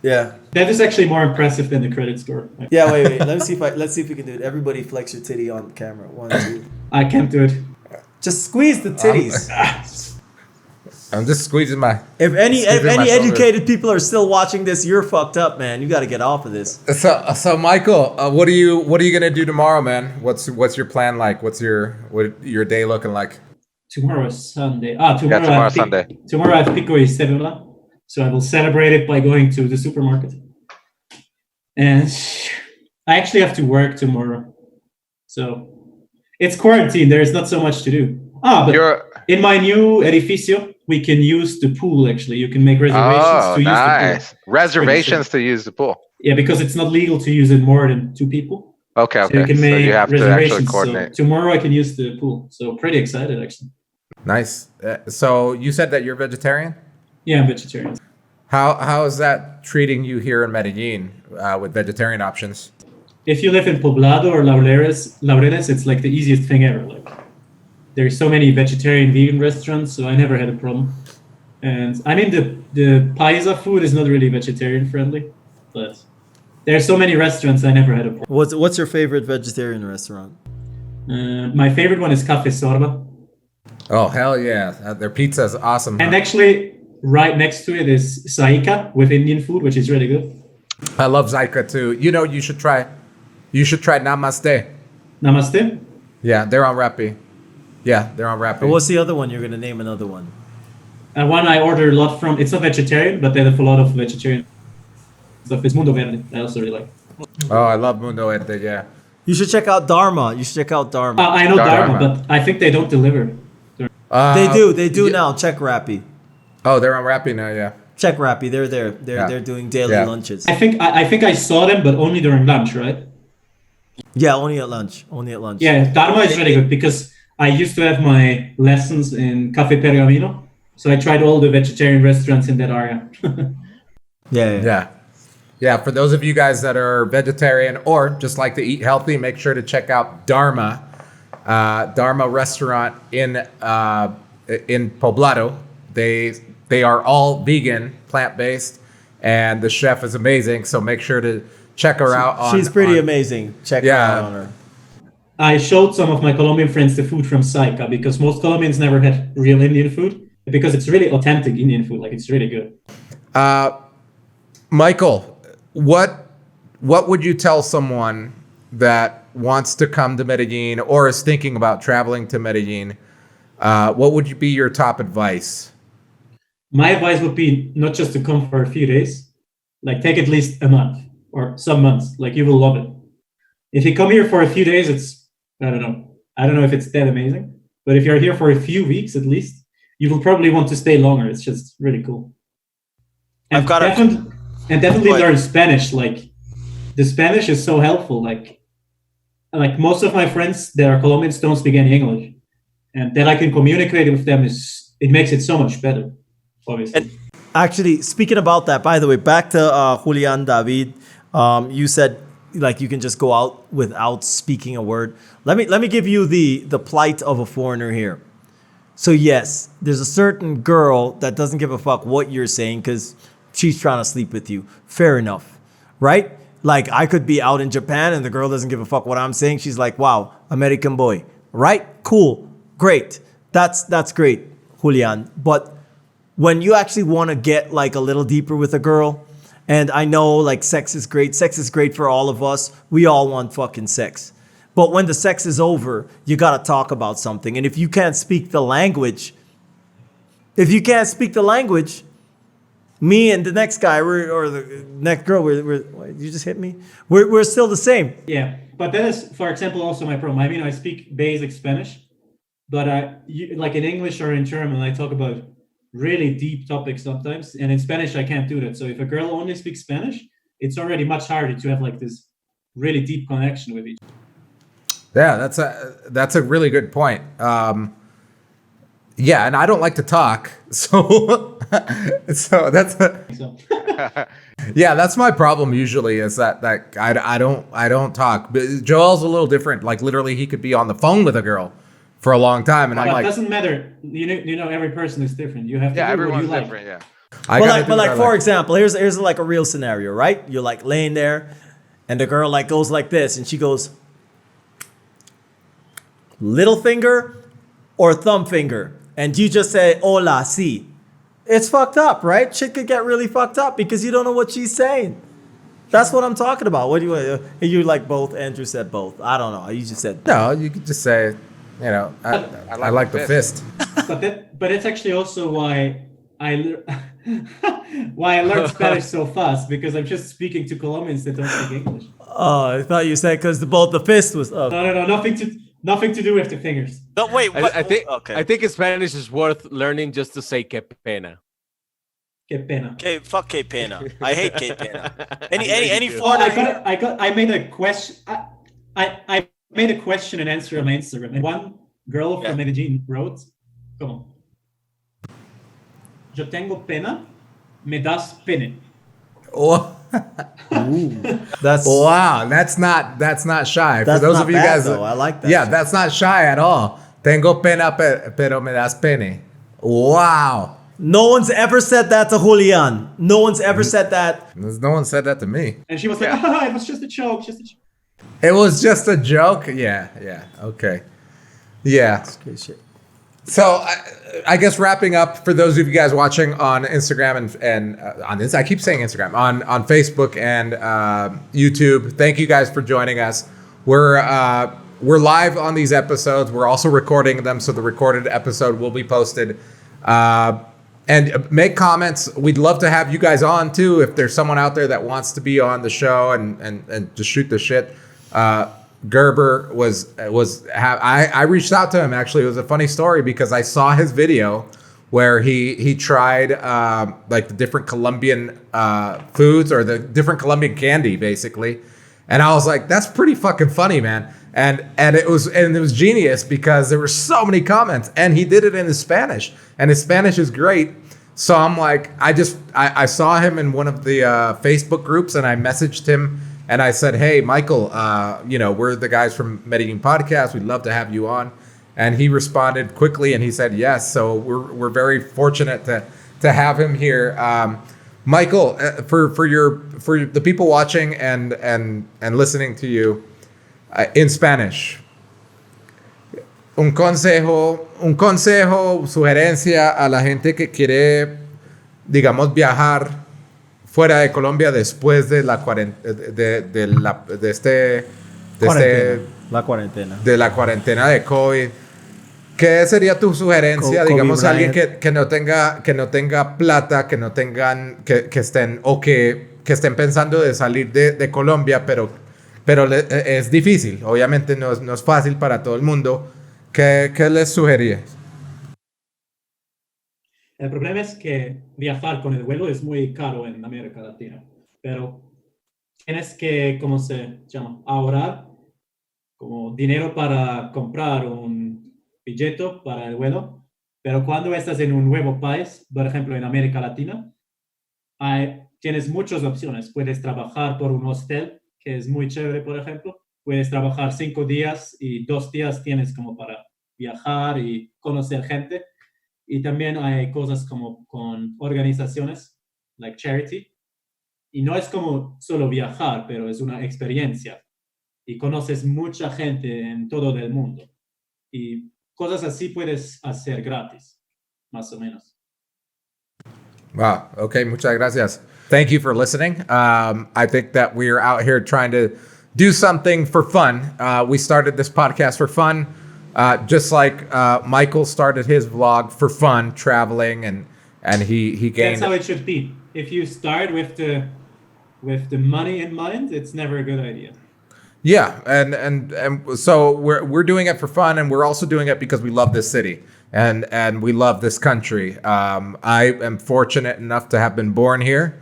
Yeah. that is actually more impressive than the credit score. Yeah. Wait. Let's see if we can do it. Everybody, flex your titty on camera. 1, 2. I can't do it. Just squeeze the titties. I'm just squeezing my. If any my educated people are still watching this, you're fucked up, man. You got to get off of this. So Michael, what are you gonna do tomorrow, man? What's your plan like? What's your day looking like? Tomorrow is Sunday. Tomorrow Sunday. Tomorrow I have Pico y Cédula, so I will celebrate it by going to the supermarket. And I actually have to work tomorrow, so it's quarantine. There is not so much to do. But in my new edificio, we can use the pool. Actually, you can make reservations to use the pool. Reservations to use the pool. Yeah, because it's not legal to use it more than 2 people. Okay. So you can make you have to actually coordinate. So tomorrow I can use the pool. So pretty excited, actually. Nice. So you said that you're vegetarian? Yeah, I'm vegetarian. How is that treating you here in Medellin with vegetarian options? If you live in Poblado or Laureles, it's like the easiest thing ever. Like, there's so many vegetarian, vegan restaurants, so I never had a problem. And I mean, the paisa food is not really vegetarian friendly. But there's so many restaurants I never had a pork. What's your favorite vegetarian restaurant? My favorite one is Cafe Sorba. Oh, hell yeah. Their pizza is awesome. And actually, right next to it is Saika with Indian food, which is really good. I love Zyka too. You know, you should try Namaste. Namaste. Yeah, they're on Rappi. Yeah, they're on Rappi. What's the other one? You're gonna name another one. One I order a lot from. It's not vegetarian, but they have a lot of vegetarian stuff. It's Mundo Verde. I also really like. Oh, I love Mundo Ete, yeah. You should check out Dharma. I know Dharma, but I think they don't deliver. They do now. Check Rappi. Oh, they're on Rappi now, yeah. Check Rappi. They're there. Yeah. They're doing daily Yeah. lunches. I think I saw them, but only during lunch, right? Yeah, only at lunch. Yeah, Dharma is really good because I used to have my lessons in Cafe Pergamino, so I tried all the vegetarian restaurants in that area. Yeah. Yeah, for those of you guys that are vegetarian or just like to eat healthy, make sure to check out Dharma restaurant in Poblado. They are all vegan, plant-based, and the chef is amazing, so make sure to check her out. She's pretty amazing. Check her out on her. I showed some of my Colombian friends the food from Saika because most Colombians never had real Indian food because it's really authentic Indian food. Like, it's really good. Michael, what would you tell someone that wants to come to Medellin or is thinking about traveling to Medellin? What would be your top advice? My advice would be not just to come for a few days, like take at least a month or some months. Like, you will love it. If you come here for a few days, I don't know if it's that amazing, but if you're here for a few weeks at least, you will probably want to stay longer. It's just really cool. And definitely learn Spanish. Like, the Spanish is so helpful. Like most of my friends that are Colombians don't speak any English, and that I can communicate with them it makes it so much better. Obviously. Actually, speaking about that, by the way, back to Julian David, you said like you can just go out without speaking a word. Let me give you the plight of a foreigner here. So yes, there's a certain girl that doesn't give a fuck what you're saying because she's trying to sleep with you. Fair enough, right? Like, I could be out in Japan and the girl doesn't give a fuck what I'm saying. She's like, wow, American boy, right? Cool, great. That's great, Julian. But when you actually want to get like a little deeper with a girl, and I know like sex is great for all of us. We all want fucking sex. But when the sex is over, you got to talk about something. And if you can't speak the language, me and the next guy, or the next girl, you just hit me? We're still the same. Yeah, but that is, for example, also my problem. I mean, I speak basic Spanish, but like in English or in German, I talk about really deep topics sometimes, and in Spanish I can't do that. So if a girl only speaks Spanish, it's already much harder to have like this really deep connection with each other. Yeah, that's a really good point. Yeah, and I don't like to talk, so that's yeah, that's my problem usually, is that I don't talk. But Joel's a little different. Like, literally, he could be on the phone with a girl for a long time, and I'm like, it doesn't matter. You know, every person is different. You have to do everyone's what you different. like. Yeah. But like for example, here's like a real scenario, right? You're like laying there, and the girl like goes like this, and she goes, little finger or thumb finger, and you just say hola, si. It's fucked up, right? Shit could get really fucked up because you don't know what she's saying. That's what I'm talking about. What do you like both? Andrew said both. I don't know. You just said no. You could just say, you know, I like the fist. But it's actually also why I learned Spanish so fast, because I'm just speaking to Colombians that don't speak English. Oh, I thought you said because both the fist was up. No, nothing to do with the fingers. No, wait. What? I think in Spanish is worth learning just to say que pena. Que pena. Okay, fuck que pena. I hate que pena. Any Oh, foreigner? I made a question. I made a question and answer on my Instagram, and one girl from Medellin wrote, "Come on, yo tengo pena, me das pene." Oh. That's Wow, that's not shy. That's For those not of you bad, guys, though. I like that Yeah, shit. that's not shy at all. Tengo pena, pero me das pene. Wow. No one's ever said that to Julian. No one's ever said that. No one said that to me. And she was like, "Ah, it was just a joke, just a joke." It was just a joke. Yeah. Okay. Yeah. Okay, shit. So I guess wrapping up for those of you guys watching on Instagram and on this, I keep saying Instagram on Facebook and YouTube. Thank you guys for joining us. We're live on these episodes. We're also recording them, so the recorded episode will be posted. And make comments. We'd love to have you guys on too. If there's someone out there that wants to be on the show and just shoot the shit. Gerber I reached out to him actually. It was a funny story because I saw his video where he tried like the different Colombian foods or the different Colombian candy basically. And I was like, that's pretty fucking funny, man. And it was genius because there were so many comments and he did it in his Spanish and his Spanish is great. So I'm like, I saw him in one of the Facebook groups and I messaged him and I said, hey, Michael, we're the guys from Medellin podcast. We'd love to have you on. And he responded quickly and he said, yes. So we're very fortunate to have him here. Michael, for the people watching and listening to you in Spanish, un consejo, sugerencia a la gente que quiere, digamos, viajar fuera de Colombia después de la cuarentena de COVID. ¿Qué sería tu sugerencia, digamos, a alguien que no tenga plata, que estén pensando de salir de Colombia, pero es difícil, obviamente no es fácil para todo el mundo? ¿Qué les sugería? El problema es que viajar con el vuelo es muy caro en América Latina, pero tienes que, ¿cómo se llama? Ahorrar como dinero para comprar un billete para el vuelo, pero cuando estás en un nuevo país, por ejemplo en América Latina, tienes muchas opciones. Puedes trabajar por un hostel, que es muy chévere, por ejemplo. Puedes trabajar 5 días y 2 días tienes como para viajar y conocer gente. Y también hay cosas como con organizaciones, like charity. Y no es como solo viajar, pero es una experiencia. Y conoces mucha gente en todo el mundo. Y cosas así puedes hacer gratis, más o menos. Wow. Okay. Muchas gracias. Thank you for listening. I think that we're out here trying to do something for fun. We started this podcast for fun. Just like Michael started his vlog for fun, traveling, and he gained. That's how it should be. If you start with the money in mind, it's never a good idea. Yeah, and so we're doing it for fun, and we're also doing it because we love this city and we love this country. I am fortunate enough to have been born here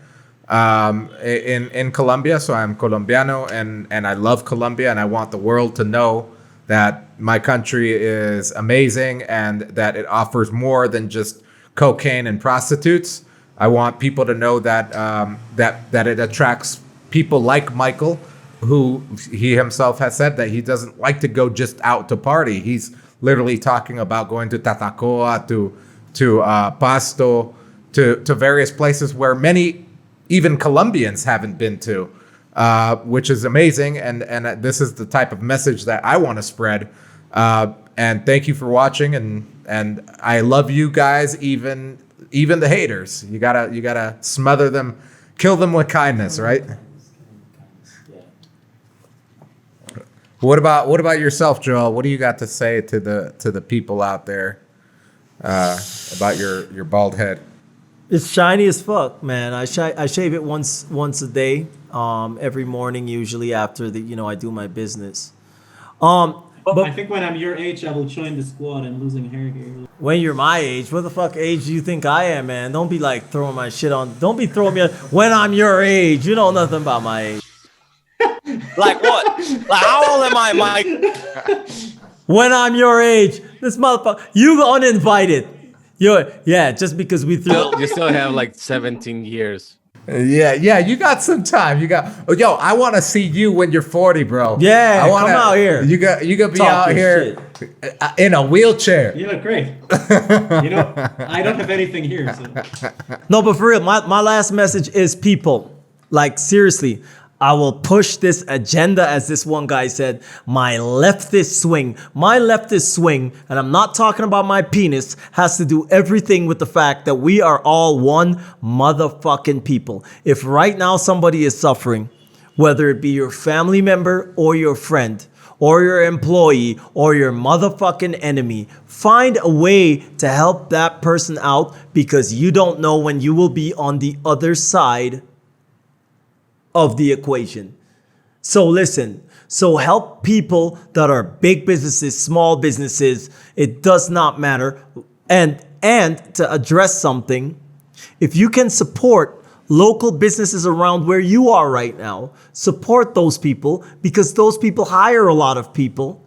in Colombia, so I'm Colombiano, and I love Colombia, and I want the world to know that my country is amazing and that it offers more than just cocaine and prostitutes. I want people to know that that it attracts people like Michael, who he himself has said that he doesn't like to go just out to party. He's literally talking about going to Tatacoa, to Pasto, to various places where many even Colombians haven't been to. Which is amazing, and this is the type of message that I want to spread. And thank you for watching, and I love you guys, even the haters. You gotta smother them, kill them with kindness, right? What about yourself, Joel? What do you got to say to the people out there about your bald head? It's shiny as fuck, man. I shave it once a day, every morning, usually after I do my business. But I think when I'm your age, I will join the squad. I'm losing hair here. When you're my age, what the fuck age do you think I am, man? Don't be like throwing my shit on. Don't be throwing me when I'm your age. You know nothing about my age. Like what? Like how old am I, Mike? When I'm your age, this motherfucker, you uninvited. Just because we threw. You still have like 17 years. Yeah, you got some time. Yo, I want to see you when you're 40, bro. Yeah, I wanna, come out here. You got be Talk out your here in a wheelchair. You look great. I don't have anything here. So. No, but for real, my last message is people. Like, seriously, I will push this agenda, as this one guy said, my leftist swing, and I'm not talking about my penis, has to do everything with the fact that we are all one motherfucking people. If right now somebody is suffering, whether it be your family member or your friend, or your employee, or your motherfucking enemy, find a way to help that person out, because you don't know when you will be on the other side of the equation. So listen, help people that are big businesses, small businesses, it does not matter. And to address something, if you can support local businesses around where you are right now, support those people, because those people hire a lot of people.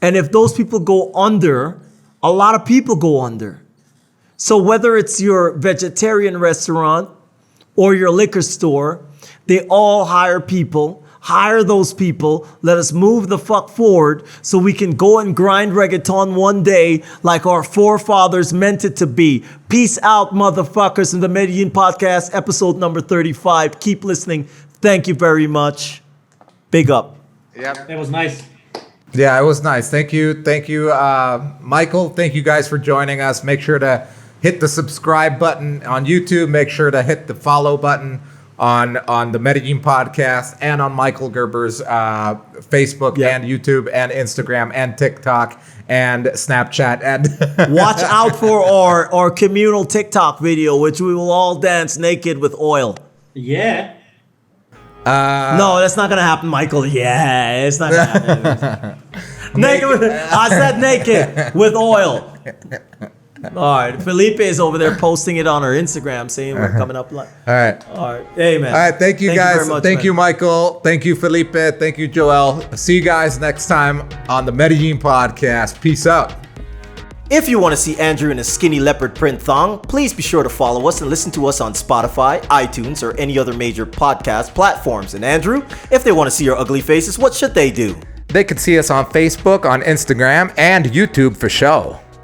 And if those people go under, a lot of people go under. So whether it's your vegetarian restaurant or your liquor store, they all hire people. Hire those people. Let us move the fuck forward so we can go and grind reggaeton one day like our forefathers meant it to be. Peace out, motherfuckers, in the Medellin podcast, episode number 35. Keep listening. Thank you very much. Big up. Yep. It was nice. Yeah, it was nice. Thank you, Michael. Thank you guys for joining us. Make sure to hit the subscribe button on YouTube. Make sure to hit the follow button on the Medellin podcast and on Michael Gerber's Facebook and YouTube and Instagram and TikTok and Snapchat. And watch out for our communal TikTok video, which we will all dance naked with oil. Yeah. No, that's not gonna happen, Michael. Yeah, it's not gonna happen. I said naked with oil. All right, Felipe is over there posting it on our Instagram, saying we're coming up live. All right. Hey man. All right, thank you guys. Very much, thank man. you, Michael. Thank you, Felipe. Thank you, Joel. See you guys next time on the Medellin podcast. Peace out. If you want to see Andrew in a skinny leopard print thong, please be sure to follow us and listen to us on Spotify, iTunes, or any other major podcast platforms. And Andrew, if they want to see our ugly faces, what should they do? They can see us on Facebook, on Instagram, and YouTube for show.